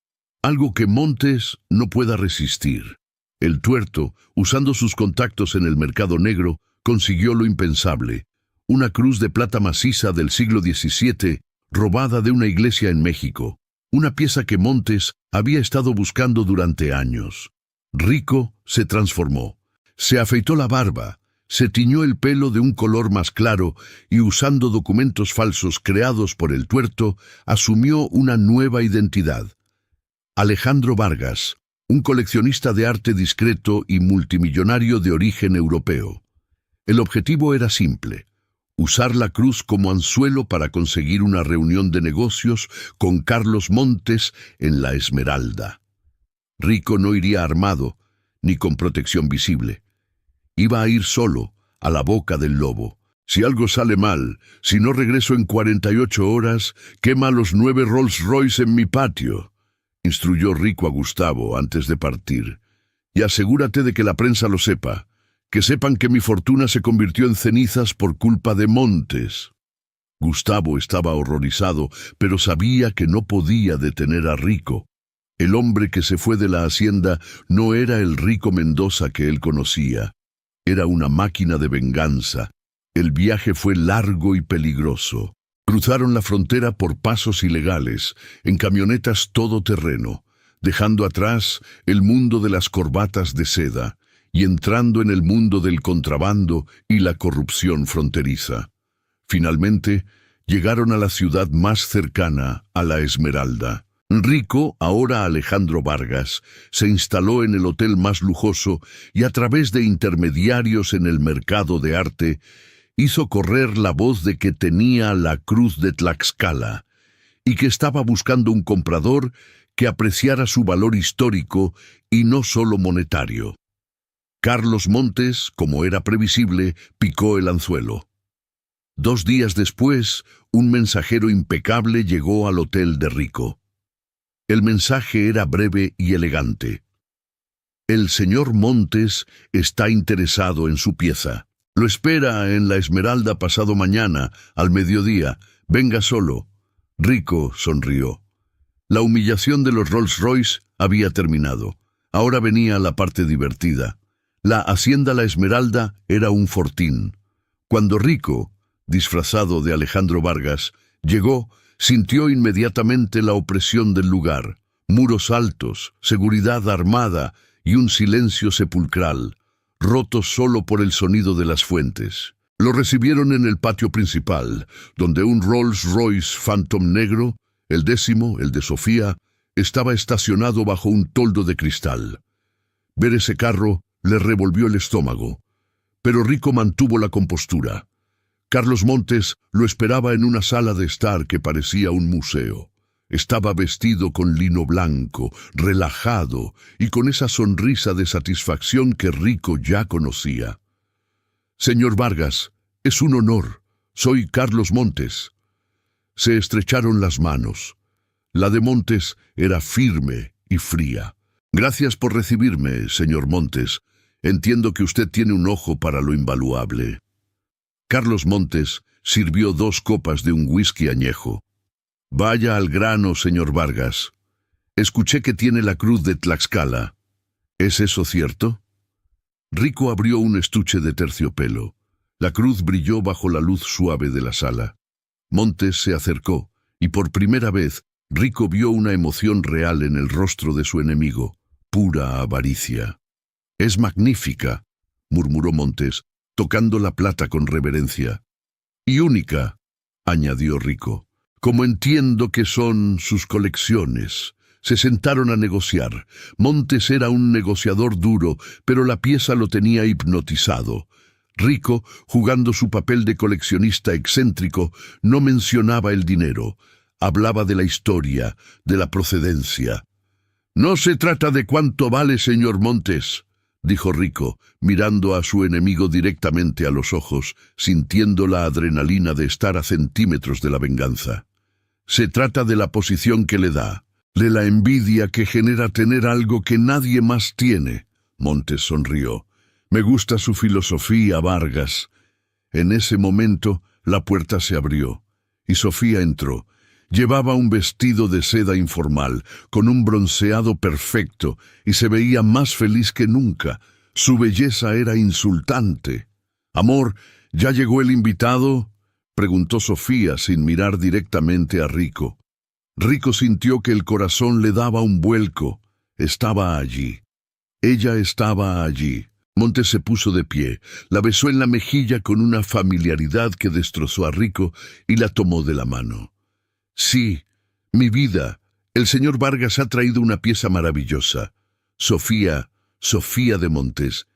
algo que Montes no pueda resistir». El tuerto, usando sus contactos en el mercado negro, consiguió lo impensable: una cruz de plata maciza del siglo XVII, robada de una iglesia en México, una pieza que Montes había estado buscando durante años. Rico se transformó, se afeitó la barba, se tiñó el pelo de un color más claro y, usando documentos falsos creados por el tuerto, asumió una nueva identidad: Alejandro Vargas, un coleccionista de arte discreto y multimillonario de origen europeo. El objetivo era simple: usar la cruz como anzuelo para conseguir una reunión de negocios con Carlos Montes en la Esmeralda. Rico no iría armado, ni con protección visible. Iba a ir solo, a la boca del lobo. «Si algo sale mal, si no regreso en 48 horas, quema los 9 Rolls Royce en mi patio», instruyó Rico a Gustavo antes de partir. «Y asegúrate de que la prensa lo sepa, que sepan que mi fortuna se convirtió en cenizas por culpa de Montes». Gustavo estaba horrorizado, pero sabía que no podía detener a Rico. El hombre que se fue de la hacienda no era el Rico Mendoza que él conocía. Era una máquina de venganza. El viaje fue largo y peligroso. Cruzaron la frontera por pasos ilegales, en camionetas todoterreno, dejando atrás el mundo de las corbatas de seda y entrando en el mundo del contrabando y la corrupción fronteriza. Finalmente, llegaron a la ciudad más cercana, a la Esmeralda. Rico, ahora Alejandro Vargas, se instaló en el hotel más lujoso y, a través de intermediarios en el mercado de arte, hizo correr la voz de que tenía la cruz de Tlaxcala y que estaba buscando un comprador que apreciara su valor histórico y no solo monetario. Carlos Montes, como era previsible, picó el anzuelo. 2 días después, un mensajero impecable llegó al hotel de Rico. El mensaje era breve y elegante: «El señor Montes está interesado en su pieza. Lo espera en la Esmeralda pasado mañana, al mediodía. Venga solo». Rico sonrió. La humillación de los Rolls Royce había terminado. Ahora venía la parte divertida. La hacienda La Esmeralda era un fortín. Cuando Rico, disfrazado de Alejandro Vargas, llegó, sintió inmediatamente la opresión del lugar: muros altos, seguridad armada y un silencio sepulcral, roto solo por el sonido de las fuentes. Lo recibieron en el patio principal, donde un Rolls Royce Phantom negro, el 10º, el de Sofía, estaba estacionado bajo un toldo de cristal. Ver ese carro le revolvió el estómago, pero Rico mantuvo la compostura. Carlos Montes lo esperaba en una sala de estar que parecía un museo. Estaba vestido con lino blanco, relajado y con esa sonrisa de satisfacción que Rico ya conocía. «Señor Vargas, es un honor. Soy Carlos Montes». Se estrecharon las manos. La de Montes era firme y fría. «Gracias por recibirme, señor Montes. Entiendo que usted tiene un ojo para lo invaluable». Carlos Montes sirvió 2 copas de un whisky añejo. «Vaya al grano, señor Vargas. Escuché que tiene la cruz de Tlaxcala. ¿Es eso cierto? Rico abrió un estuche de terciopelo. La cruz brilló bajo la luz suave de la sala. Montes se acercó, y por primera vez, Rico vio una emoción real en el rostro de su enemigo, pura avaricia. «Es magnífica», murmuró Montes, tocando la plata con reverencia. «Y única», añadió Rico. «Como entiendo que son sus colecciones». Se sentaron a negociar. Montes era un negociador duro, pero la pieza lo tenía hipnotizado. Rico, jugando su papel de coleccionista excéntrico, no mencionaba el dinero. Hablaba de la historia, de la procedencia. «No se trata de cuánto vale, señor Montes», dijo Rico, mirando a su enemigo directamente a los ojos, sintiendo la adrenalina de estar a centímetros de la venganza. «Se trata de la posición que le da, de la envidia que genera tener algo que nadie más tiene». Montes sonrió. «Me gusta su filosofía, Vargas». En ese momento, la puerta se abrió, y Sofía entró. Llevaba un vestido de seda informal, con un bronceado perfecto, y se veía más feliz que nunca. Su belleza era insultante. «Amor, ¿ya llegó el invitado?», preguntó Sofía sin mirar directamente a Rico. Rico sintió que el corazón le daba un vuelco. Estaba allí. Ella estaba allí. Montes se puso de pie, la besó en la mejilla con una familiaridad que destrozó a Rico y la tomó de la mano. «Sí, mi vida, el señor Vargas ha traído una pieza maravillosa». Sofía de Montes,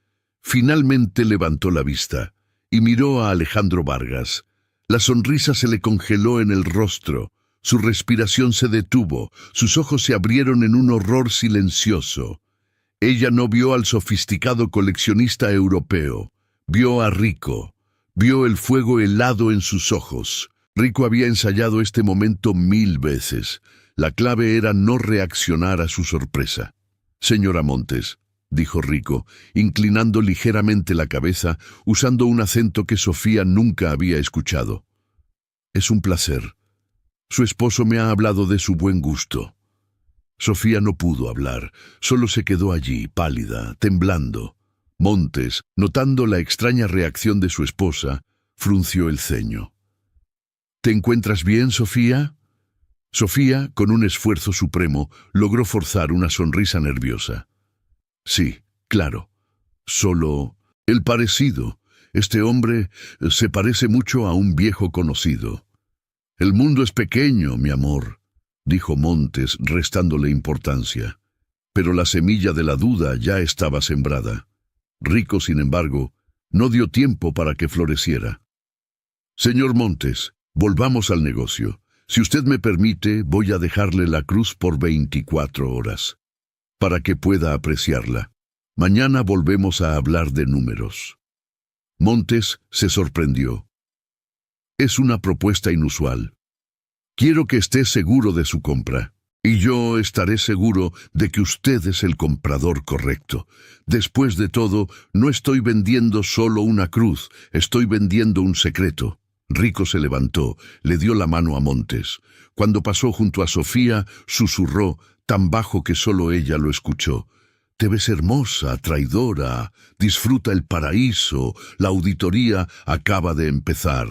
finalmente levantó la vista y miró a Alejandro Vargas. La sonrisa se le congeló en el rostro. Su respiración se detuvo, sus ojos se abrieron en un horror silencioso. Ella no vio al sofisticado coleccionista europeo, vio a Rico, vio el fuego helado en sus ojos. Rico había ensayado este momento 1000 veces. La clave era no reaccionar a su sorpresa. «Señora Montes», dijo Rico, inclinando ligeramente la cabeza, usando un acento que Sofía nunca había escuchado. «Es un placer. Su esposo me ha hablado de su buen gusto». Sofía no pudo hablar, solo se quedó allí, pálida, temblando. Montes, notando la extraña reacción de su esposa, frunció el ceño. «¿Te encuentras bien, Sofía?». Sofía, con un esfuerzo supremo, logró forzar una sonrisa nerviosa. «Sí, claro. Solo el parecido. Este hombre se parece mucho a un viejo conocido». «El mundo es pequeño, mi amor», dijo Montes, restándole importancia. Pero la semilla de la duda ya estaba sembrada. Rico, sin embargo, no dio tiempo para que floreciera. «Señor Montes, volvamos al negocio. Si usted me permite, voy a dejarle la cruz por 24 horas, para que pueda apreciarla. Mañana volvemos a hablar de números». Montes se sorprendió. «Es una propuesta inusual. Quiero que esté seguro de su compra, y yo estaré seguro de que usted es el comprador correcto. Después de todo, no estoy vendiendo solo una cruz, estoy vendiendo un secreto». Rico se levantó, le dio la mano a Montes. Cuando pasó junto a Sofía, susurró, tan bajo que solo ella lo escuchó: «Te ves hermosa, traidora. Disfruta el paraíso. La auditoría acaba de empezar».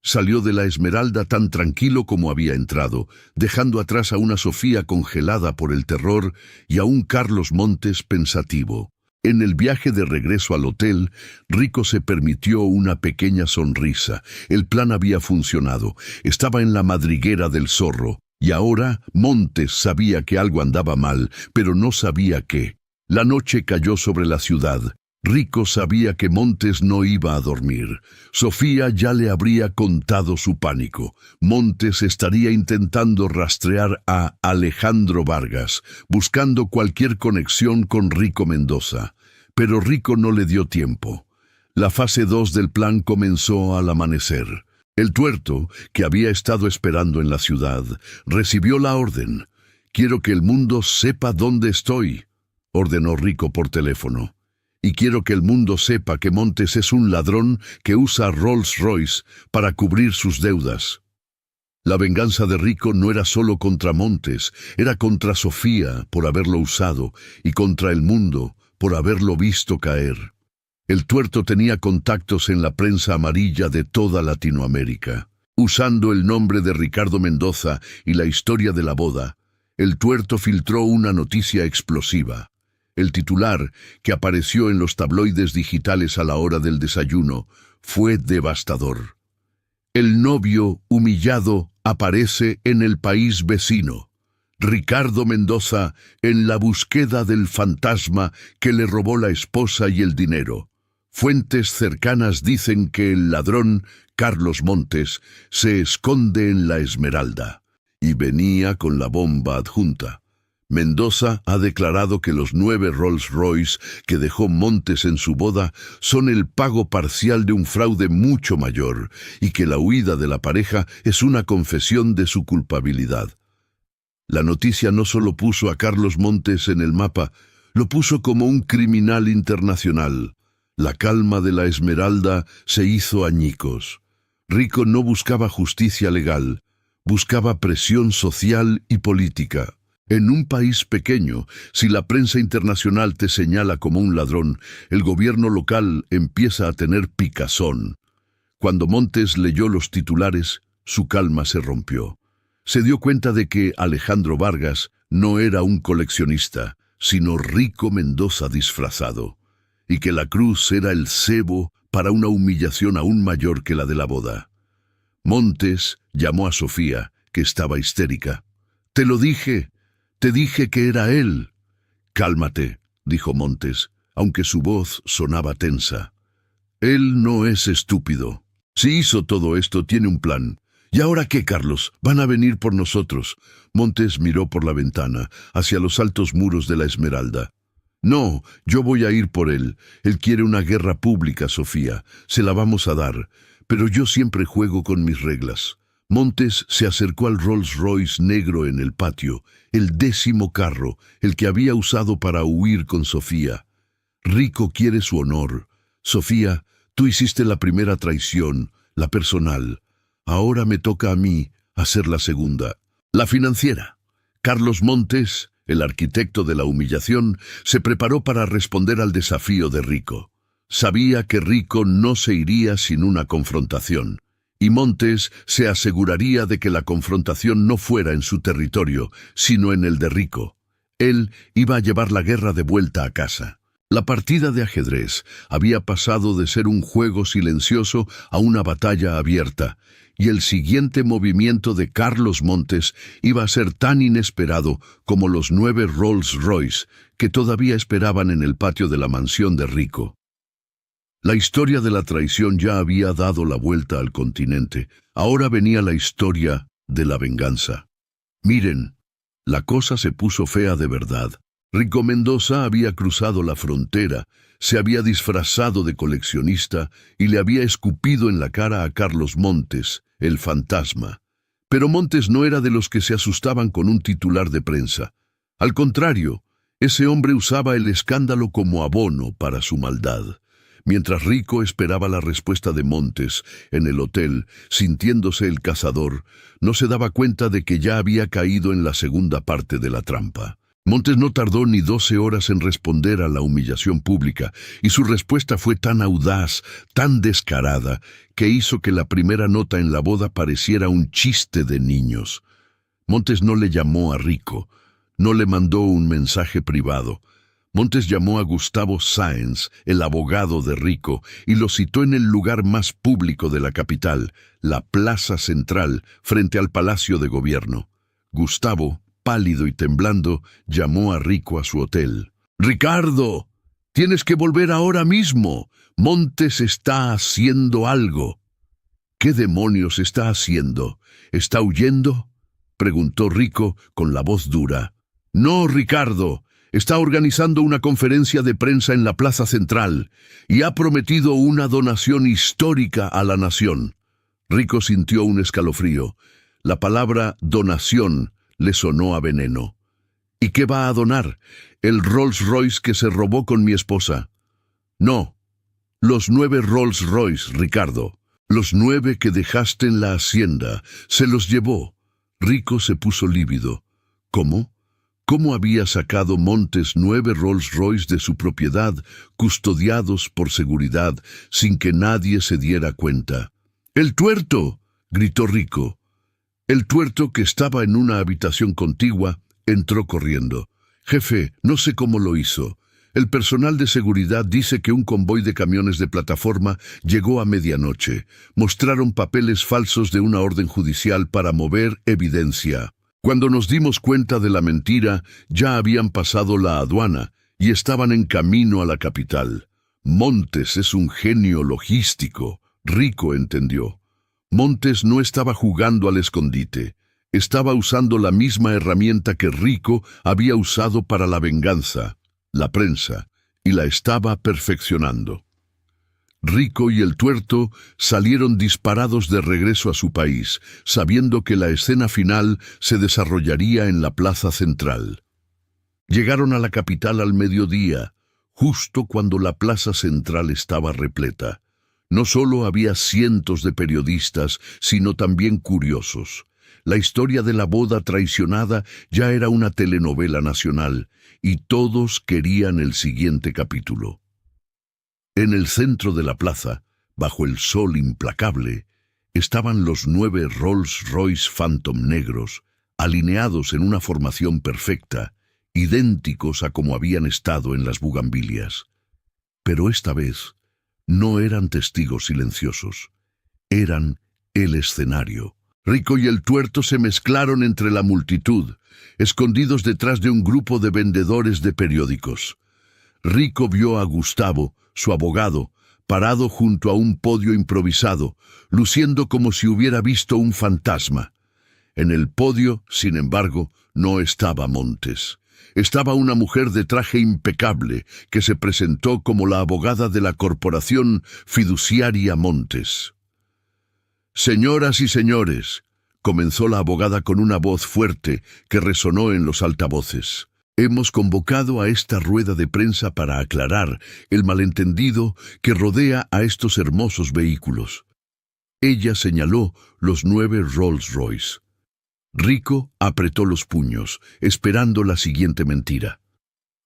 Salió de la Esmeralda tan tranquilo como había entrado, dejando atrás a una Sofía congelada por el terror y a un Carlos Montes pensativo. En el viaje de regreso al hotel, Rico se permitió una pequeña sonrisa. El plan había funcionado. Estaba en la madriguera del zorro. Y ahora Montes sabía que algo andaba mal, pero no sabía qué. La noche cayó sobre la ciudad. Rico sabía que Montes no iba a dormir. Sofía ya le habría contado su pánico. Montes estaría intentando rastrear a Alejandro Vargas, buscando cualquier conexión con Rico Mendoza. Pero Rico no le dio tiempo. La fase 2 del plan comenzó al amanecer. El tuerto, que había estado esperando en la ciudad, recibió la orden. «Quiero que el mundo sepa dónde estoy», ordenó Rico por teléfono. «Y quiero que el mundo sepa que Montes es un ladrón que usa Rolls Royce para cubrir sus deudas». La venganza de Rico no era solo contra Montes, era contra Sofía por haberlo usado y contra el mundo por haberlo visto caer. El tuerto tenía contactos en la prensa amarilla de toda Latinoamérica. Usando el nombre de Ricardo Mendoza y la historia de la boda, el tuerto filtró una noticia explosiva. El titular, que apareció en los tabloides digitales a la hora del desayuno, fue devastador. El novio, humillado, aparece en el país vecino. Ricardo Mendoza en la búsqueda del fantasma que le robó la esposa y el dinero. Fuentes cercanas dicen que el ladrón, Carlos Montes, se esconde en la Esmeralda y venía con la bomba adjunta. Mendoza ha declarado que los 9 Rolls Royce que dejó Montes en su boda son el pago parcial de un fraude mucho mayor y que la huida de la pareja es una confesión de su culpabilidad. La noticia no solo puso a Carlos Montes en el mapa, lo puso como un criminal internacional. La calma de la Esmeralda se hizo añicos. Rico no buscaba justicia legal, buscaba presión social y política. En un país pequeño, si la prensa internacional te señala como un ladrón, el gobierno local empieza a tener picazón. Cuando Montes leyó los titulares, su calma se rompió. Se dio cuenta de que Alejandro Vargas no era un coleccionista, sino Rico Mendoza disfrazado, y que la cruz era el cebo para una humillación aún mayor que la de la boda. Montes llamó a Sofía, que estaba histérica. «Te lo dije. Te dije que era él». «Cálmate», dijo Montes, aunque su voz sonaba tensa. «Él no es estúpido. Si hizo todo esto, tiene un plan. ¿Y ahora qué, Carlos? Van a venir por nosotros». Montes miró por la ventana, hacia los altos muros de la Esmeralda. «No, yo voy a ir por él. Él quiere una guerra pública, Sofía. Se la vamos a dar. Pero yo siempre juego con mis reglas». Montes se acercó al Rolls Royce negro en el patio, el 10º carro, el que había usado para huir con Sofía. «Rico quiere su honor. Sofía, tú hiciste la primera traición, la personal. Ahora me toca a mí hacer la segunda, la financiera». Carlos Montes, el arquitecto de la humillación, se preparó para responder al desafío de Rico. Sabía que Rico no se iría sin una confrontación. Y Montes se aseguraría de que la confrontación no fuera en su territorio, sino en el de Rico. Él iba a llevar la guerra de vuelta a casa. La partida de ajedrez había pasado de ser un juego silencioso a una batalla abierta, y el siguiente movimiento de Carlos Montes iba a ser tan inesperado como los 9 Rolls Royce que todavía esperaban en el patio de la mansión de Rico. La historia de la traición ya había dado la vuelta al continente. Ahora venía la historia de la venganza. Miren, la cosa se puso fea de verdad. Rico Mendoza había cruzado la frontera, se había disfrazado de coleccionista y le había escupido en la cara a Carlos Montes, el fantasma. Pero Montes no era de los que se asustaban con un titular de prensa. Al contrario, ese hombre usaba el escándalo como abono para su maldad. Mientras Rico esperaba la respuesta de Montes en el hotel, sintiéndose el cazador, no se daba cuenta de que ya había caído en la segunda parte de la trampa. Montes no tardó ni 12 horas en responder a la humillación pública, y su respuesta fue tan audaz, tan descarada, que hizo que la primera nota en la boda pareciera un chiste de niños. Montes no le llamó a Rico, no le mandó un mensaje privado. Montes llamó a Gustavo Sáenz, el abogado de Rico, y lo citó en el lugar más público de la capital, la Plaza Central, frente al Palacio de Gobierno. Gustavo, pálido y temblando, llamó a Rico a su hotel. «Ricardo, tienes que volver ahora mismo. Montes está haciendo algo». «¿Qué demonios está haciendo? ¿Está huyendo?», preguntó Rico con la voz dura. «No, Ricardo. Está organizando una conferencia de prensa en la Plaza Central y ha prometido una donación histórica a la nación». Rico sintió un escalofrío. La palabra donación le sonó a veneno. «¿Y qué va a donar? ¿El Rolls Royce que se robó con mi esposa?» «No, los 9 Rolls Royce, Ricardo. Los 9 que dejaste en la hacienda, se los llevó. Rico se puso lívido. ¿Cómo? ¿Cómo había sacado Montes 9 Rolls Royce de su propiedad, custodiados por seguridad, sin que nadie se diera cuenta? ¡El tuerto!, gritó Rico. El tuerto, que estaba en una habitación contigua, entró corriendo. Jefe, no sé cómo lo hizo. El personal de seguridad dice que un convoy de camiones de plataforma llegó a medianoche. Mostraron papeles falsos de una orden judicial para mover evidencia. Cuando nos dimos cuenta de la mentira, ya habían pasado la aduana y estaban en camino a la capital. Montes es un genio logístico. Rico entendió. Montes no estaba jugando al escondite. Estaba usando la misma herramienta que Rico había usado para la venganza, la prensa, y la estaba perfeccionando. Rico y el tuerto salieron disparados de regreso a su país, sabiendo que la escena final se desarrollaría en la plaza central. Llegaron a la capital al mediodía, justo cuando la plaza central estaba repleta. No solo había cientos de periodistas, sino también curiosos. La historia de la boda traicionada ya era una telenovela nacional, y todos querían el siguiente capítulo. En el centro de la plaza, bajo el sol implacable, estaban los 9 Rolls Royce Phantom negros, alineados en una formación perfecta, idénticos a como habían estado en las bugambilias. Pero esta vez no eran testigos silenciosos, eran el escenario. Rico y el tuerto se mezclaron entre la multitud, escondidos detrás de un grupo de vendedores de periódicos. Rico vio a Gustavo, su abogado, parado junto a un podio improvisado, luciendo como si hubiera visto un fantasma. En el podio, sin embargo, no estaba Montes. Estaba una mujer de traje impecable que se presentó como la abogada de la corporación fiduciaria Montes. «Señoras y señores», comenzó la abogada con una voz fuerte que resonó en los altavoces. «Hemos convocado a esta rueda de prensa para aclarar el malentendido que rodea a estos hermosos vehículos». Ella señaló los 9 Rolls Royce. Rico apretó los puños, esperando la siguiente mentira.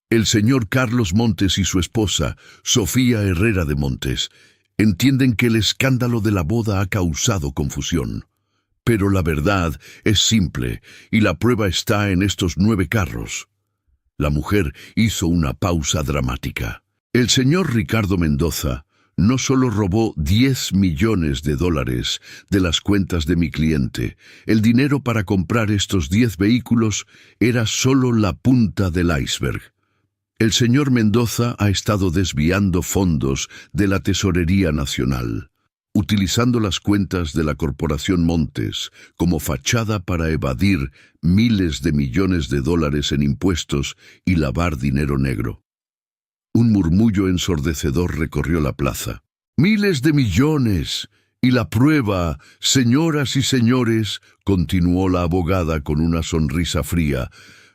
El señor Carlos Montes y su esposa, Sofía Herrera de Montes, entienden que el escándalo de la boda ha causado confusión. Pero la verdad es simple, y la prueba está en estos 9 carros. La mujer hizo una pausa dramática. El señor Ricardo Mendoza no solo robó $10 millones de las cuentas de mi cliente. El dinero para comprar estos 10 vehículos era solo la punta del iceberg. El señor Mendoza ha estado desviando fondos de la Tesorería Nacional, utilizando las cuentas de la Corporación Montes como fachada para evadir miles de millones de dólares en impuestos y lavar dinero negro. Un murmullo ensordecedor recorrió la plaza. «¡Miles de millones! Y la prueba, señoras y señores», continuó la abogada con una sonrisa fría,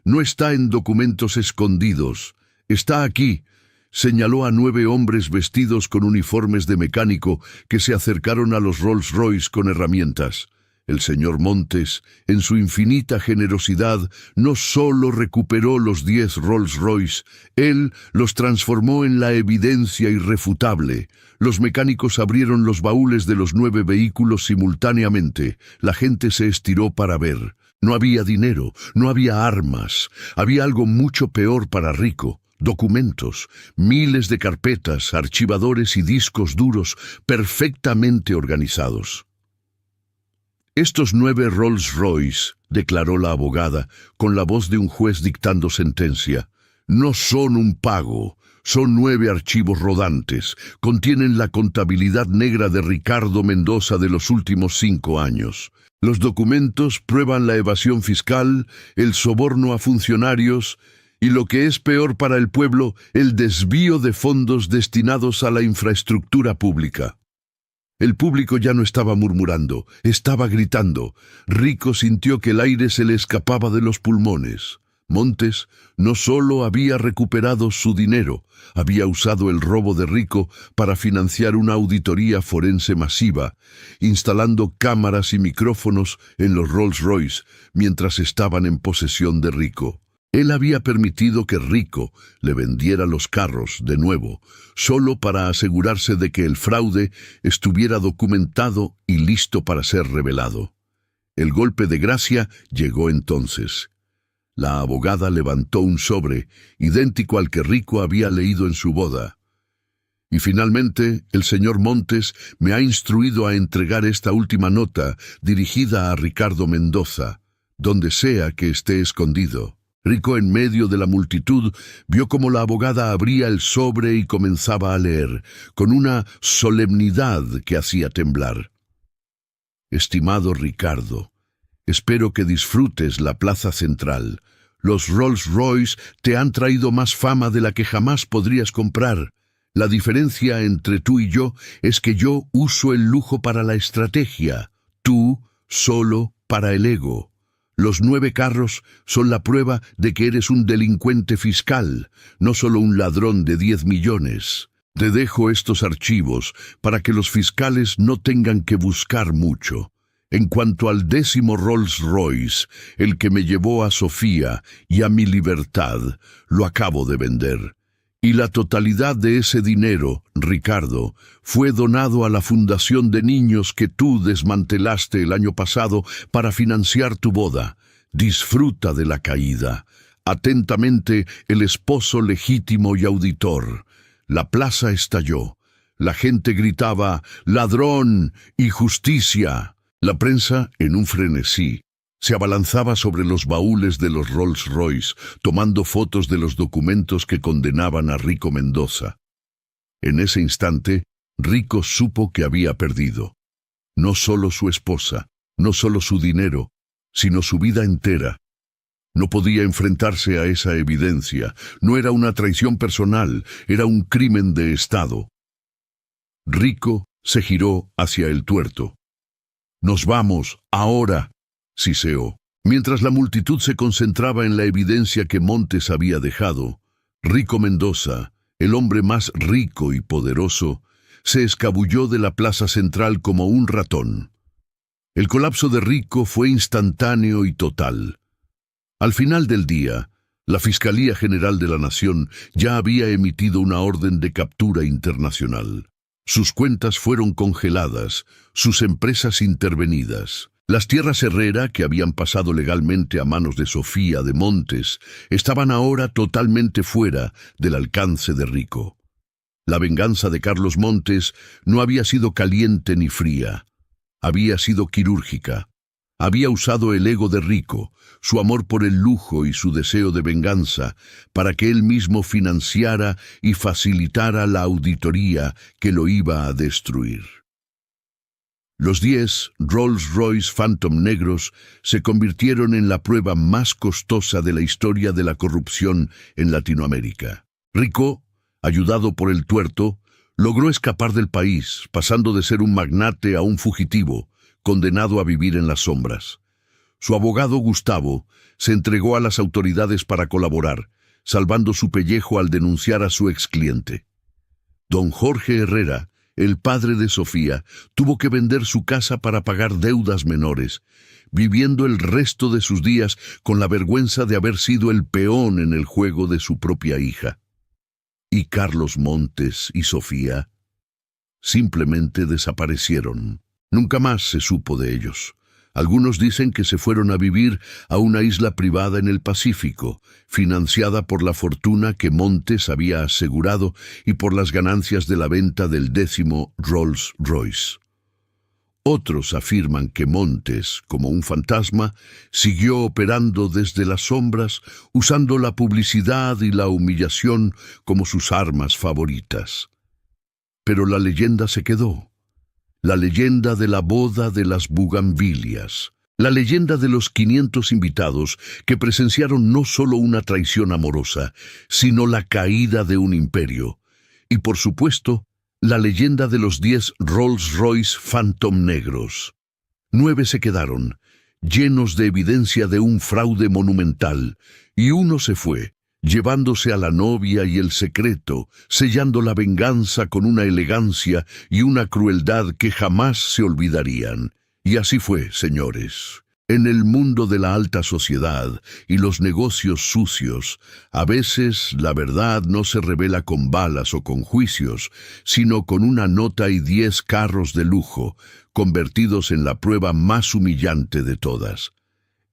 «no está en documentos escondidos. Está aquí». Señaló a 9 hombres vestidos con uniformes de mecánico que se acercaron a los Rolls Royce con herramientas. El señor Montes, en su infinita generosidad, no solo recuperó los 10 Rolls Royce, él los transformó en la evidencia irrefutable. Los mecánicos abrieron los baúles de los 9 vehículos simultáneamente. La gente se estiró para ver. No había dinero, no había armas. Había algo mucho peor para Rico. Documentos, miles de carpetas, archivadores y discos duros perfectamente organizados. «Estos 9 Rolls Royce», declaró la abogada, con la voz de un juez dictando sentencia, «no son un pago, son 9 archivos rodantes, contienen la contabilidad negra de Ricardo Mendoza de los últimos 5 años. Los documentos prueban la evasión fiscal, el soborno a funcionarios y, lo que es peor para el pueblo, el desvío de fondos destinados a la infraestructura pública». El público ya no estaba murmurando, estaba gritando. Rico sintió que el aire se le escapaba de los pulmones. Montes no solo había recuperado su dinero, había usado el robo de Rico para financiar una auditoría forense masiva, instalando cámaras y micrófonos en los Rolls Royce mientras estaban en posesión de Rico. Él había permitido que Rico le vendiera los carros de nuevo, solo para asegurarse de que el fraude estuviera documentado y listo para ser revelado. El golpe de gracia llegó entonces. La abogada levantó un sobre, idéntico al que Rico había leído en su boda. Y finalmente, el señor Montes me ha instruido a entregar esta última nota dirigida a Ricardo Mendoza, donde sea que esté escondido. Rico, en medio de la multitud, vio cómo la abogada abría el sobre y comenzaba a leer, con una solemnidad que hacía temblar. Estimado Ricardo, espero que disfrutes la plaza central. Los Rolls Royce te han traído más fama de la que jamás podrías comprar. La diferencia entre tú y yo es que yo uso el lujo para la estrategia, tú solo para el ego. Los 9 carros son la prueba de que eres un delincuente fiscal, no solo un ladrón de 10 millones. Te dejo estos archivos para que los fiscales no tengan que buscar mucho. En cuanto al 10º Rolls Royce, el que me llevó a Sofía y a mi libertad, lo acabo de vender. Y la totalidad de ese dinero, Ricardo, fue donado a la fundación de niños que tú desmantelaste el año pasado para financiar tu boda. Disfruta de la caída. Atentamente, el esposo legítimo y auditor. La plaza estalló. La gente gritaba «¡Ladrón y justicia!». La prensa, en un frenesí, se abalanzaba sobre los baúles de los Rolls Royce, tomando fotos de los documentos que condenaban a Rico Mendoza. En ese instante, Rico supo que había perdido. No solo su esposa, no solo su dinero, sino su vida entera. No podía enfrentarse a esa evidencia. No era una traición personal, era un crimen de Estado. Rico se giró hacia el tuerto. «Nos vamos, ahora», siseó. Mientras la multitud se concentraba en la evidencia que Montes había dejado, Rico Mendoza, el hombre más rico y poderoso, se escabulló de la plaza central como un ratón. El colapso de Rico fue instantáneo y total. Al final del día, la Fiscalía General de la Nación ya había emitido una orden de captura internacional. Sus cuentas fueron congeladas, sus empresas intervenidas. Las tierras Herrera, que habían pasado legalmente a manos de Sofía de Montes, estaban ahora totalmente fuera del alcance de Rico. La venganza de Carlos Montes no había sido caliente ni fría. Había sido quirúrgica. Había usado el ego de Rico, su amor por el lujo y su deseo de venganza, para que él mismo financiara y facilitara la auditoría que lo iba a destruir. Los 10 Rolls Royce Phantom negros se convirtieron en la prueba más costosa de la historia de la corrupción en Latinoamérica. Rico, ayudado por el tuerto, logró escapar del país, pasando de ser un magnate a un fugitivo, condenado a vivir en las sombras. Su abogado Gustavo se entregó a las autoridades para colaborar, salvando su pellejo al denunciar a su excliente. Don Jorge Herrera, el padre de Sofía, tuvo que vender su casa para pagar deudas menores, viviendo el resto de sus días con la vergüenza de haber sido el peón en el juego de su propia hija. Y Carlos Montes y Sofía simplemente desaparecieron. Nunca más se supo de ellos. Algunos dicen que se fueron a vivir a una isla privada en el Pacífico, financiada por la fortuna que Montes había asegurado y por las ganancias de la venta del 10º Rolls Royce. Otros afirman que Montes, como un fantasma, siguió operando desde las sombras, usando la publicidad y la humillación como sus armas favoritas. Pero la leyenda se quedó. La leyenda de la boda de las bugambilias. La leyenda de los 500 invitados que presenciaron no solo una traición amorosa, sino la caída de un imperio. Y por supuesto, la leyenda de los 10 Rolls Royce Phantom negros. 9 se quedaron, llenos de evidencia de un fraude monumental, y uno se fue, llevándose a la novia y el secreto, sellando la venganza con una elegancia y una crueldad que jamás se olvidarían. Y así fue, señores. En el mundo de la alta sociedad y los negocios sucios, a veces la verdad no se revela con balas o con juicios, sino con una nota y 10 carros de lujo, convertidos en la prueba más humillante de todas.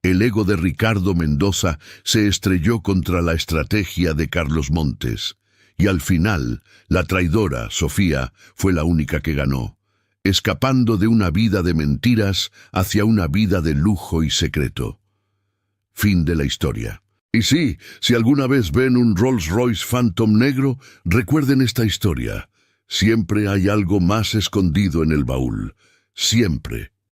El ego de Ricardo Mendoza se estrelló contra la estrategia de Carlos Montes, y al final, la traidora, Sofía, fue la única que ganó, escapando de una vida de mentiras hacia una vida de lujo y secreto. Fin de la historia. Y sí, si alguna vez ven un Rolls-Royce Phantom negro, recuerden esta historia. Siempre hay algo más escondido en el baúl. Siempre.